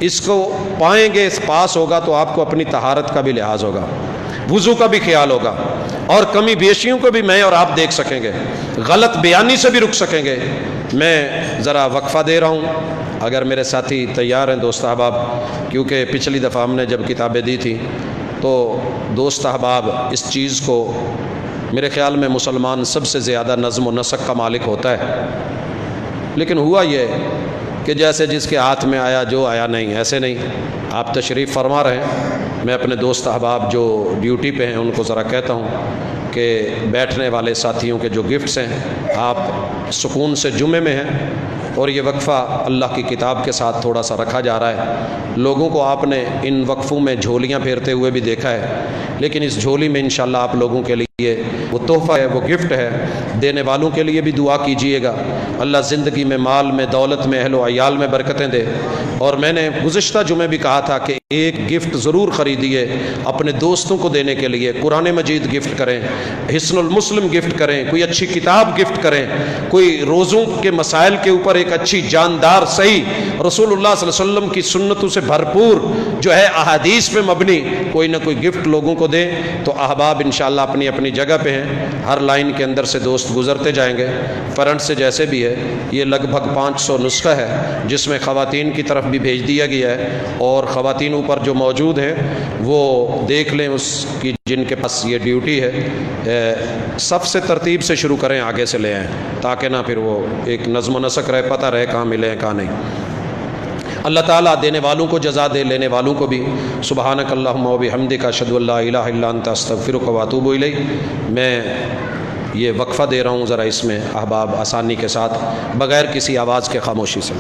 اس کو پائیں گے، اس پاس ہوگا تو آپ کو اپنی طہارت کا بھی لحاظ ہوگا، وضو کا بھی خیال ہوگا، اور کمی بیشیوں کو بھی میں اور آپ دیکھ سکیں گے، غلط بیانی سے بھی رک سکیں گے۔ میں ذرا وقفہ دے رہا ہوں، اگر میرے ساتھی تیار ہیں دوست احباب، کیونکہ پچھلی دفعہ ہم نے جب کتابیں دی تھی تو دوست احباب اس چیز کو، میرے خیال میں مسلمان سب سے زیادہ نظم و نسق کا مالک ہوتا ہے، لیکن ہوا یہ کہ جیسے جس کے ہاتھ میں آیا جو آیا نہیں، ایسے نہیں۔ آپ تشریف فرما رہے ہیں، میں اپنے دوست احباب جو ڈیوٹی پہ ہیں ان کو ذرا کہتا ہوں کہ بیٹھنے والے ساتھیوں کے جو گفٹس ہیں، آپ سکون سے جمعے میں ہیں، اور یہ وقفہ اللہ کی کتاب کے ساتھ تھوڑا سا رکھا جا رہا ہے۔ لوگوں کو آپ نے ان وقفوں میں جھولیاں پھیرتے ہوئے بھی دیکھا ہے، لیکن اس جھولی میں انشاءاللہ آپ لوگوں کے لیے وہ تحفہ ہے، وہ گفٹ ہے۔ دینے والوں کے لیے بھی دعا کیجئے گا، اللہ زندگی میں، مال میں، دولت میں، اہل و عیال میں برکتیں دے۔ اور میں نے گزشتہ جمعے بھی کہا تھا کہ ایک گفٹ ضرور خریدیے اپنے دوستوں کو دینے کے لیے۔ قرآن مجید گفٹ کریں، حصن المسلم گفٹ کریں، کوئی اچھی کتاب گفٹ کریں، کوئی روزوں کے مسائل کے اوپر ایک اچھی جاندار صحیح رسول اللہ صلی اللہ علیہ وسلم کی سنتوں سے بھرپور جو ہے احادیث پہ مبنی کوئی نہ کوئی گفٹ لوگوں کو دیں۔ تو احباب انشاءاللہ اپنی اپنی جگہ پہ ہیں، ہر لائن کے اندر سے دوست گزرتے جائیں گے۔ فرنٹ سے جیسے بھی ہے، یہ لگ بھگ 500 نسخہ ہے، جس میں خواتین کی طرف بھی بھیج دیا گیا ہے، اور خواتین اوپر جو موجود ہیں وہ دیکھ لیں اس کی جن کے پاس یہ ڈیوٹی ہے۔ صف سے ترتیب سے شروع کریں، آگے سے لے آئیں، تاکہ نہ پھر وہ ایک نظم و نسق رہے، پتہ رہے کہاں ملے ہیں کہاں نہیں۔ اللہ تعالیٰ دینے والوں کو جزا دے، لینے والوں کو بھی۔ سبحانک اللہم و بحمدک، اشہد ان لا الہ الا انت، استغفرک و اتوب الیک۔ میں یہ وقفہ دے رہا ہوں، ذرا اس میں احباب آسانی کے ساتھ بغیر کسی آواز کے خاموشی سے۔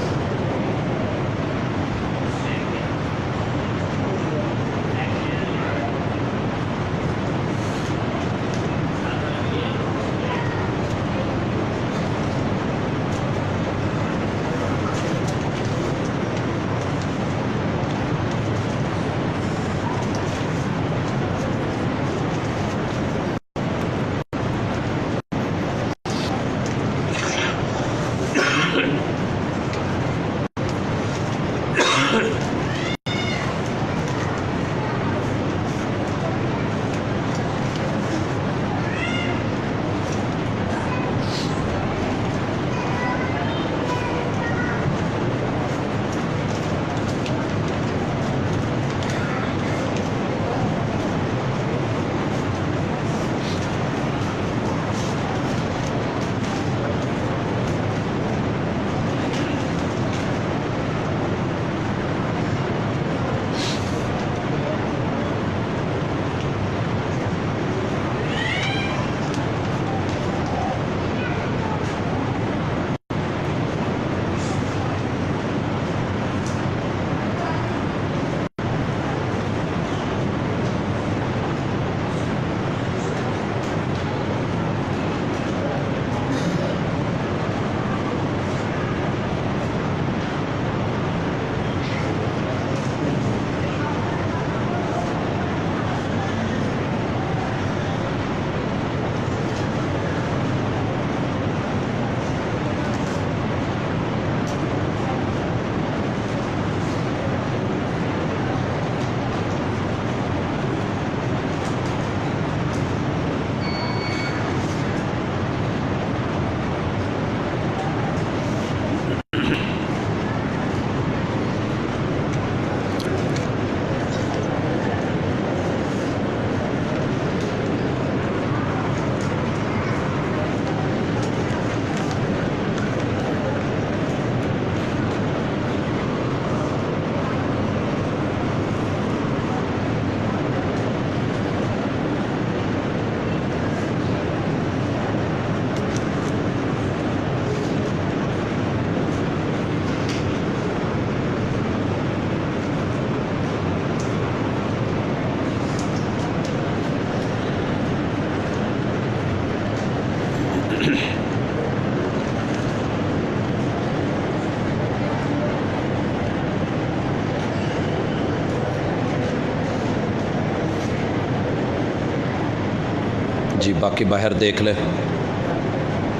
جی باقی باہر دیکھ لیں،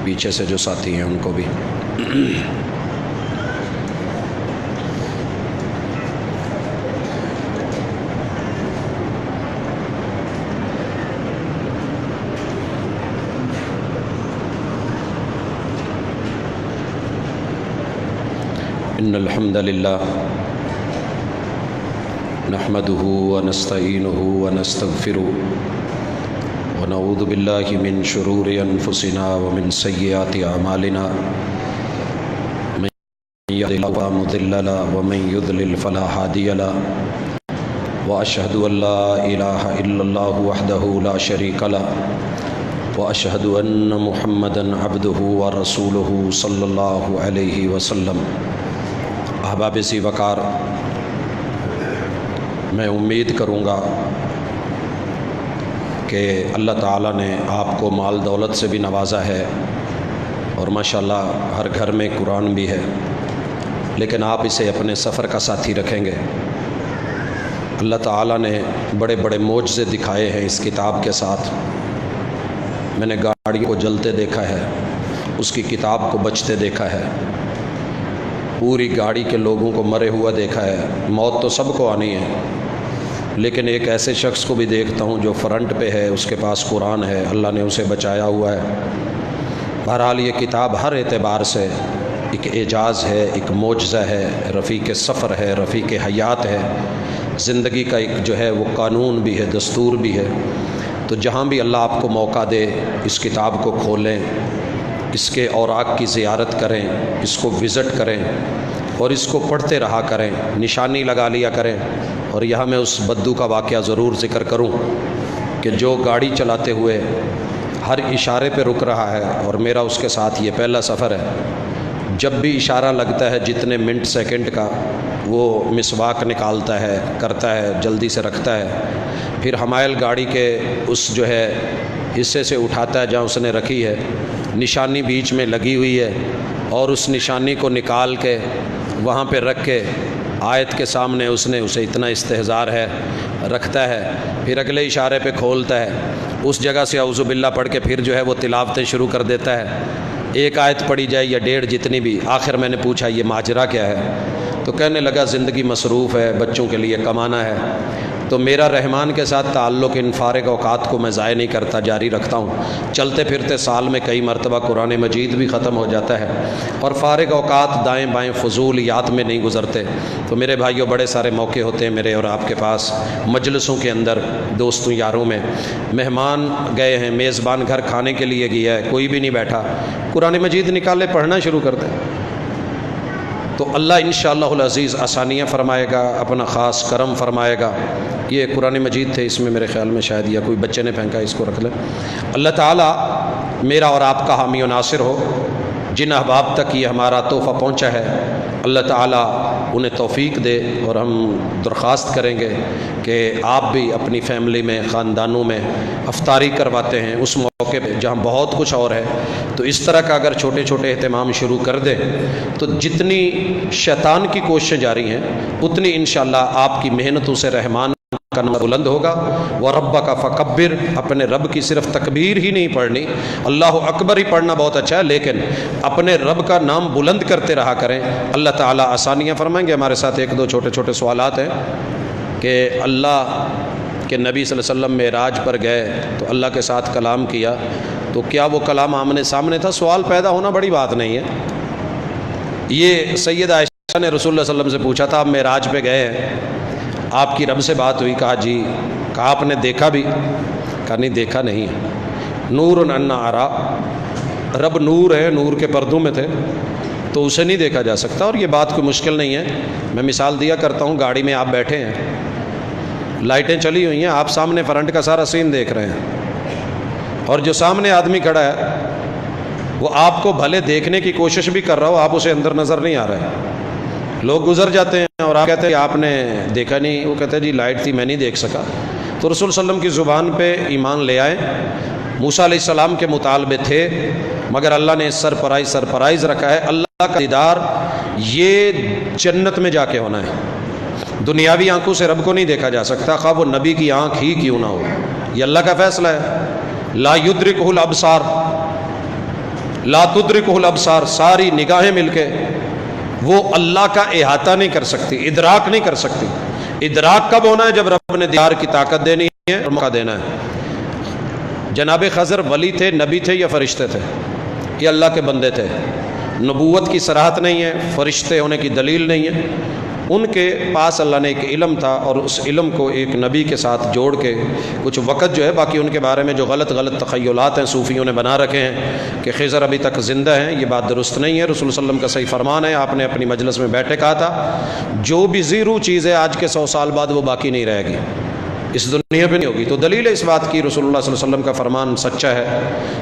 پیچھے سے جو ساتھی ہیں ان کو بھی۔ ان الحمد للہ نحمده ونستعینه ونستغفره ونعوذ باللہ من شرور انفسنا ومن سیئات اعمالنا، من یهد اللہ فلا مضل له ومن یضلل فلا ہادی له، واشهد ان لا الہ الا اللہ وحدہ لا شریک له، وأشهد أن محمدًا عبده ورسوله صلی اللہ علیہ وسلم۔ احباب ذی وقار، میں امید کروں گا کہ اللہ تعالیٰ نے آپ کو مال دولت سے بھی نوازا ہے اور ماشاءاللہ ہر گھر میں قرآن بھی ہے، لیکن آپ اسے اپنے سفر کا ساتھی رکھیں گے۔ اللہ تعالیٰ نے بڑے بڑے معجزے دکھائے ہیں اس کتاب کے ساتھ۔ میں نے گاڑی کو جلتے دیکھا ہے، اس کی کتاب کو بچتے دیکھا ہے، پوری گاڑی کے لوگوں کو مرے ہوا دیکھا ہے۔ موت تو سب کو آنی ہے، لیکن ایک ایسے شخص کو بھی دیکھتا ہوں جو فرنٹ پہ ہے، اس کے پاس قرآن ہے، اللہ نے اسے بچایا ہوا ہے۔ بہرحال یہ کتاب ہر اعتبار سے ایک اعجاز ہے، ایک معجزہ ہے، رفیق سفر ہے، رفیق حیات ہے، زندگی کا ایک جو ہے وہ قانون بھی ہے، دستور بھی ہے۔ تو جہاں بھی اللہ آپ کو موقع دے، اس کتاب کو کھولیں، اس کے اوراق کی زیارت کریں، اس کو وزٹ کریں اور اس کو پڑھتے رہا کریں، نشانی لگا لیا کریں۔ اور یہاں میں اس بدو کا واقعہ ضرور ذکر کروں کہ جو گاڑی چلاتے ہوئے ہر اشارے پہ رک رہا ہے، اور میرا اس کے ساتھ یہ پہلا سفر ہے۔ جب بھی اشارہ لگتا ہے جتنے منٹ سیکنڈ کا، وہ مسواک نکالتا ہے، کرتا ہے، جلدی سے رکھتا ہے، پھر حمائل گاڑی کے اس جو ہے حصے سے اٹھاتا ہے جہاں اس نے رکھی ہے، نشانی بیچ میں لگی ہوئی ہے، اور اس نشانی کو نکال کے وہاں پہ رکھ کے آیت کے سامنے اسے اتنا استحضار ہے، رکھتا ہے، پھر اگلے اشارے پہ کھولتا ہے، اس جگہ سے اعوذ باللہ پڑھ کے پھر جو ہے وہ تلاوتیں شروع کر دیتا ہے۔ ایک آیت پڑھی جائے یا ڈیڑھ، جتنی بھی۔ آخر میں نے پوچھا یہ ماجرا کیا ہے؟ تو کہنے لگا زندگی مصروف ہے، بچوں کے لیے کمانا ہے۔ تو میرا رحمان کے ساتھ تعلق ان فارغ اوقات کو میں ضائع نہیں کرتا، جاری رکھتا ہوں۔ چلتے پھرتے سال میں کئی مرتبہ قرآن مجید بھی ختم ہو جاتا ہے، اور فارغ اوقات دائیں بائیں فضولیات میں نہیں گزرتے۔ تو میرے بھائیوں، بڑے سارے موقع ہوتے ہیں میرے اور آپ کے پاس، مجلسوں کے اندر، دوستوں یاروں میں۔ مہمان گئے ہیں، میزبان گھر کھانے کے لیے گیا ہے، کوئی بھی نہیں بیٹھا، قرآن مجید نکالے پڑھنا شروع کر دیں، تو اللہ انشاءاللہ العزیز آسانیاں فرمائے گا، اپنا خاص کرم فرمائے گا۔ یہ قرآن مجید تھے، اس میں میرے خیال میں شاید یا کوئی بچے نے پھینکا، اس کو رکھ لیں۔ اللہ تعالیٰ میرا اور آپ کا حامی و ناصر ہو۔ جن احباب تک یہ ہمارا تحفہ پہنچا ہے، اللہ تعالیٰ انہیں توفیق دے، اور ہم درخواست کریں گے کہ آپ بھی اپنی فیملی میں، خاندانوں میں افطاری کرواتے ہیں اس موقع پہ جہاں بہت کچھ اور ہے، تو اس طرح کا اگر چھوٹے چھوٹے اہتمام شروع کر دیں تو جتنی شیطان کی کوششیں جاری ہیں اتنی انشاءاللہ آپ کی محنتوں سے رحمان کا نام بلند ہوگا۔ وَرَبَّكَ فَكَبِّرْ، اپنے رب کی صرف تکبیر ہی نہیں پڑھنی، اللہ اکبر ہی پڑھنا بہت اچھا ہے، لیکن اپنے رب کا نام بلند کرتے رہا کریں۔ اللہ تعالیٰ آسانیاں فرمائیں گے۔ ہمارے ساتھ ایک دو چھوٹے چھوٹے سوالات ہیں کہ اللہ کے نبی صلی اللہ علیہ وسلم معراج پر گئے تو اللہ کے ساتھ کلام کیا، تو کیا وہ کلام آمنے سامنے تھا؟ سوال پیدا ہونا بڑی بات نہیں ہے۔ یہ سیدہ عائشہ نے رسول اللہ صلی اللہ علیہ وسلم سے پوچھا تھا، آپ معراج پہ گئے ہیں، آپ کی رب سے بات ہوئی؟ کہا جی۔ کہا آپ نے دیکھا بھی؟ کہا نہیں دیکھا نہیں ہے۔ نور انا ارا، رب نور ہے، نور کے پردوں میں تھے تو اسے نہیں دیکھا جا سکتا، اور یہ بات کوئی مشکل نہیں ہے۔ میں مثال دیا کرتا ہوں، گاڑی میں آپ بیٹھے ہیں، لائٹیں چلی ہوئی ہیں، آپ سامنے فرنٹ کا سارا سین دیکھ رہے ہیں، اور جو سامنے آدمی کھڑا ہے وہ آپ کو بھلے دیکھنے کی کوشش بھی کر رہا ہو، آپ اسے اندر نظر نہیں آ رہے۔ لوگ گزر جاتے ہیں اور آپ کہتے ہیں آپ نے دیکھا نہیں، وہ کہتے ہیں جی لائٹ تھی میں نہیں دیکھ سکا۔ تو رسول صلی اللہ علیہ وسلم کی زبان پہ ایمان لے آئے، موسیٰ علیہ السلام کے مطالبے تھے، مگر اللہ نے سرپرائز رکھا ہے۔ اللہ کا دیدار یہ جنت میں جا کے ہونا ہے، دنیاوی آنکھوں سے رب کو نہیں دیکھا جا سکتا، خواہ وہ نبی کی آنکھ ہی کیوں نہ ہو، یہ اللہ کا فیصلہ ہے۔ لا یدرکہ الابصار، لا تدرکہ الابصار، ساری نگاہیں مل کے وہ اللہ کا احاطہ نہیں کر سکتی، ادراک نہیں کر سکتی۔ ادراک کب ہونا ہے؟ جب رب نے دیدار کی طاقت دینی ہے اور موقع دینا ہے۔ جناب خضر ولی تھے، نبی تھے یا فرشتے تھے؟ یہ اللہ کے بندے تھے، نبوت کی صراحت نہیں ہے، فرشتے ہونے کی دلیل نہیں ہے۔ ان کے پاس اللہ نے ایک علم تھا، اور اس علم کو ایک نبی کے ساتھ جوڑ کے کچھ وقت جو ہے، باقی ان کے بارے میں جو غلط تخیلات ہیں صوفیوں نے بنا رکھے ہیں کہ خضر ابھی تک زندہ ہیں، یہ بات درست نہیں ہے۔ رسول صلی اللہ علیہ وسلم کا صحیح فرمان ہے، آپ نے اپنی مجلس میں بیٹھے کہا تھا جو بھی زیرو چیز ہے آج کے 100 سال بعد وہ باقی نہیں رہے گی۔ اس دنیا پہ نہیں ہوگی۔ تو دلیل ہے اس بات کی، رسول اللہ صلی اللہ علیہ وسلم کا فرمان سچا ہے۔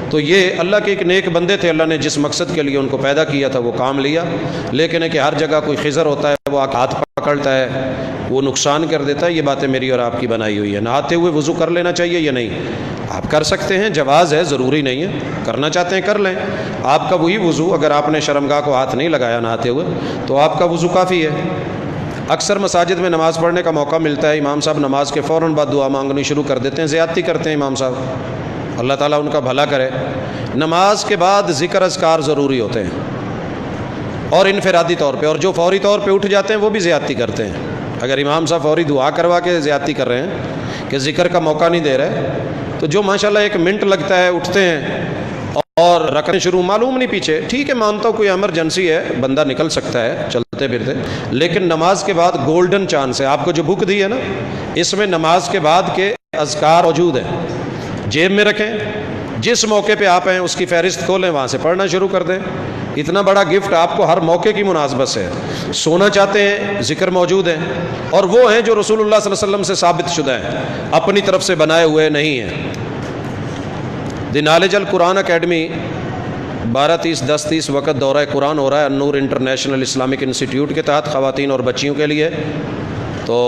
تو یہ اللہ کے ایک نیک بندے تھے، اللہ نے جس مقصد کے لیے ان کو پیدا کیا تھا وہ کام لیا، لیکن ہے کہ ہر جگہ کوئی خضر ہوتا ہے، وہ ہاتھ پکڑتا ہے، وہ نقصان کر دیتا ہے۔ یہ باتیں میری اور آپ کی بنائی ہوئی ہے۔ نہاتے ہوئے وضو کر لینا چاہیے یا نہیں؟ آپ کر سکتے ہیں، جواز ہے، ضروری نہیں ہے، کرنا چاہتے ہیں کر لیں۔ آپ کا وہی وضو، اگر آپ نے شرمگاہ کو ہاتھ نہیں لگایا نہاتے ہوئے تو آپ کا وضو کافی ہے۔ اکثر مساجد میں نماز پڑھنے کا موقع ملتا ہے، امام صاحب نماز کے فوراً بعد دعا مانگنی شروع کر دیتے ہیں، زیادتی کرتے ہیں امام صاحب، اللہ تعالیٰ ان کا بھلا کرے۔ نماز کے بعد ذکر اذکار ضروری ہوتے ہیں، اور انفرادی طور پہ، اور جو فوری طور پہ اٹھ جاتے ہیں وہ بھی زیادتی کرتے ہیں۔ اگر امام صاحب فوری دعا کروا کے زیادتی کر رہے ہیں کہ ذکر کا موقع نہیں دے رہے، تو جو ماشاءاللہ 1 منٹ لگتا ہے اٹھتے ہیں اور رکھنے شروع، معلوم نہیں پیچھے، ٹھیک ہے مانتا ہوں کوئی ایمرجنسی ہے، بندہ نکل سکتا ہے چلتے پھرتے، لیکن نماز کے بعد گولڈن چانس ہے۔ آپ کو جو بک دی ہے نا، اس میں نماز کے بعد کے اذکار موجود ہیں، جیب میں رکھیں، جس موقع پہ آپ ہیں اس کی فہرست کھولیں، وہاں سے پڑھنا شروع کر دیں۔ اتنا بڑا گفٹ آپ کو ہر موقع کی مناسبت سے ہے۔ سونا چاہتے ہیں، ذکر موجود ہیں، اور وہ ہیں جو رسول اللہ صلی اللہ علیہ وسلم سے ثابت شدہ ہیں، اپنی طرف سے بنائے ہوئے نہیں ہیں۔ دی نالج القرآن اکیڈمی 12:30 10:30 وقت دورہ قرآن ہو رہا ہے النور انٹرنیشنل اسلامک انسٹیٹیوٹ کے تحت، خواتین اور بچیوں کے لیے، تو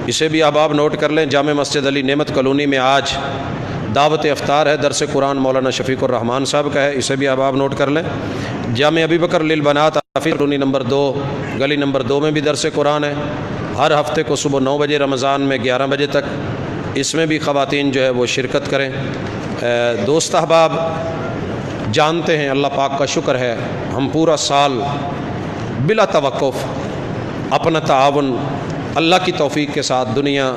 اسے بھی آپ نوٹ کر لیں۔ جامع مسجد علی نعمت کالونی میں آج دعوت افطار ہے، درس قرآن مولانا شفیق الرحمان صاحب کا ہے، اسے بھی آپ نوٹ کر لیں۔ جامع ابی بکر للبنات حافظ کالونی نمبر 2 گلی نمبر 2 میں بھی درس قرآن ہے، ہر ہفتے کو صبح 9 بجے، رمضان میں 11 بجے تک، اس میں بھی خواتین جو ہے وہ شرکت کریں۔ دوست احباب جانتے ہیں، اللہ پاک کا شکر ہے، ہم پورا سال بلا توقف اپنا تعاون اللہ کی توفیق کے ساتھ دنیا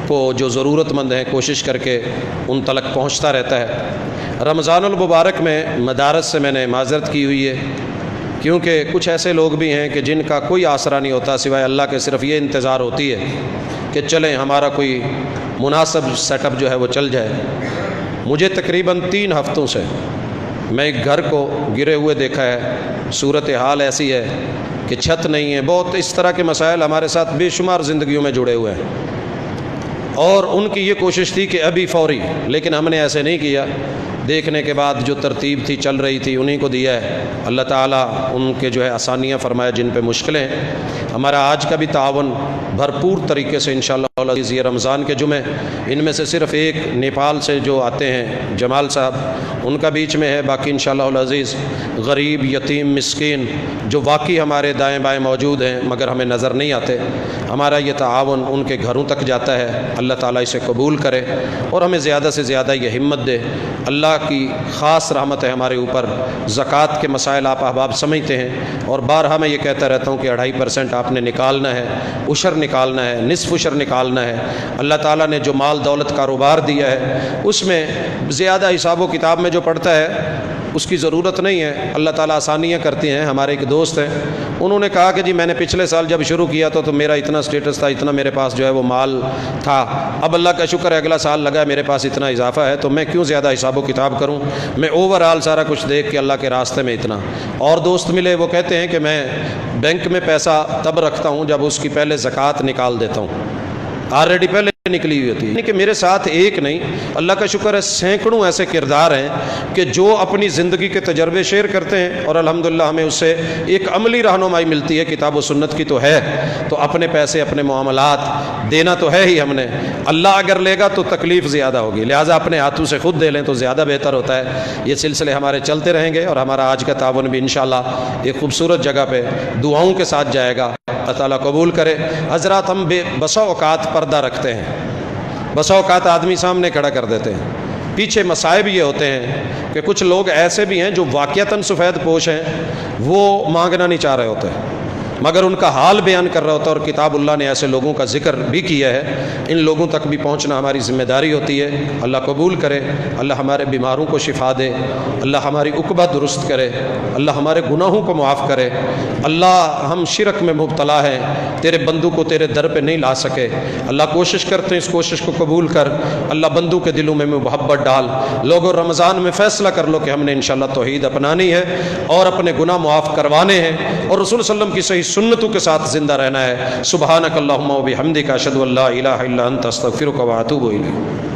کو جو ضرورت مند ہیں کوشش کر کے ان تلک پہنچتا رہتا ہے۔ رمضان المبارک میں مدارس سے میں نے معذرت کی ہوئی ہے، کیونکہ کچھ ایسے لوگ بھی ہیں کہ جن کا کوئی آسرا نہیں ہوتا سوائے اللہ کے، صرف یہ انتظار ہوتی ہے کہ چلیں ہمارا کوئی مناسب سیٹ اپ جو ہے وہ چل جائے۔ مجھے تقریباً 3 ہفتوں سے میں ایک گھر کو گرے ہوئے دیکھا ہے، صورتحال ایسی ہے کہ چھت نہیں ہے، بہت اس طرح کے مسائل ہمارے ساتھ بے شمار زندگیوں میں جڑے ہوئے ہیں، اور ان کی یہ کوشش تھی کہ ابھی فوری، لیکن ہم نے ایسے نہیں کیا۔ دیکھنے کے بعد جو ترتیب تھی چل رہی تھی انہی کو دیا ہے، اللہ تعالیٰ ان کے جو ہے آسانیاں فرمائے جن پہ مشکلیں ہیں۔ ہمارا آج کا بھی تعاون بھرپور طریقے سے انشاءاللہ العزیز، یہ رمضان کے جمعے، ان میں سے صرف ایک نیپال سے جو آتے ہیں جمال صاحب، ان کا بیچ میں ہے، باقی انشاءاللہ العزیز غریب، یتیم، مسکین جو واقعی ہمارے دائیں بائیں موجود ہیں مگر ہمیں نظر نہیں آتے، ہمارا یہ تعاون ان کے گھروں تک جاتا ہے۔ اللہ تعالیٰ اسے قبول کرے اور ہمیں زیادہ سے زیادہ یہ ہمت دے۔ اللہ کی خاص رحمت ہے ہمارے اوپر۔ زکوٰۃ کے مسائل آپ احباب سمجھتے ہیں، اور بارہا میں یہ کہتا رہتا ہوں کہ 2.5% آپ نے نکالنا ہے، عشر نکالنا ہے، نصف عشر نکالنا ہے۔ اللہ تعالیٰ نے جو مال دولت کاروبار دیا ہے اس میں زیادہ حساب و کتاب میں جو پڑتا ہے اس کی ضرورت نہیں ہے، اللہ تعالیٰ آسانیاں کرتی ہیں۔ ہمارے ایک دوست ہیں، انہوں نے کہا کہ جی میں نے پچھلے سال جب شروع کیا تو میرا اتنا سٹیٹس تھا، اتنا میرے پاس جو ہے وہ مال تھا، اب اللہ کا شکر ہے اگلا سال لگا ہے میرے پاس اتنا اضافہ ہے، تو میں کیوں زیادہ حساب و کتاب کروں، میں اوورآل سارا کچھ دیکھ کے اللہ کے راستے میں اتنا۔ اور دوست ملے وہ کہتے ہیں کہ میں بینک میں پیسہ تب رکھتا ہوں جب اس کی پہلے زکوٰۃ نکال دیتا ہوں، آلریڈی پہلے نکلی ہوئی ہوتی ہے۔ یعنی کہ میرے ساتھ ایک نہیں، اللہ کا شکر ہے سینکڑوں ایسے کردار ہیں کہ جو اپنی زندگی کے تجربے شیئر کرتے ہیں، اور الحمدللہ ہمیں اس سے ایک عملی رہنمائی ملتی ہے، کتاب و سنت کی تو ہے، تو اپنے پیسے اپنے معاملات دینا تو ہے ہی ہم نے، اللہ اگر لے گا تو تکلیف زیادہ ہوگی، لہٰذا اپنے ہاتھوں سے خود دے لیں تو زیادہ بہتر ہوتا ہے۔ یہ سلسلے ہمارے چلتے رہیں گے، اور ہمارا آج کا تعاون بھی انشاءاللہ ایک خوبصورت جگہ پہ دعاؤں کے ساتھ جائے گا، اللہ تعالیٰ قبول کرے۔ حضرات ہم بسا اوقات پردہ رکھتے ہیں، بسا اوقات آدمی سامنے کھڑا کر دیتے ہیں، پیچھے مصائب یہ ہوتے ہیں کہ کچھ لوگ ایسے بھی ہیں جو واقعتاً سفید پوش ہیں، وہ مانگنا نہیں چاہ رہے ہوتے مگر ان کا حال بیان کر رہا ہوتا ہے، اور کتاب اللہ نے ایسے لوگوں کا ذکر بھی کیا ہے، ان لوگوں تک بھی پہنچنا ہماری ذمہ داری ہوتی ہے۔ اللہ قبول کرے، اللہ ہمارے بیماروں کو شفا دے، اللہ ہماری عقبہ درست کرے، اللہ ہمارے گناہوں کو معاف کرے۔ اللہ ہم شرک میں مبتلا ہیں، تیرے بندوں کو تیرے در پہ نہیں لا سکے، اللہ کوشش کرتے ہیں، اس کوشش کو قبول کر، اللہ بندوں کے دلوں میں محبت ڈال۔ لوگوں رمضان میں فیصلہ کر لو کہ ہم نے انشاءاللہ توحید اپنانی ہے اور اپنے گناہ معاف کروانے ہیں، اور رسول صلی اللہ علیہ وسلم کی صحیح سنتوں کے ساتھ زندہ رہنا ہے۔ سبحانک اللہم و بحمدک اشہد ان لا الہ الا انت استغفرک و اتوب الیک۔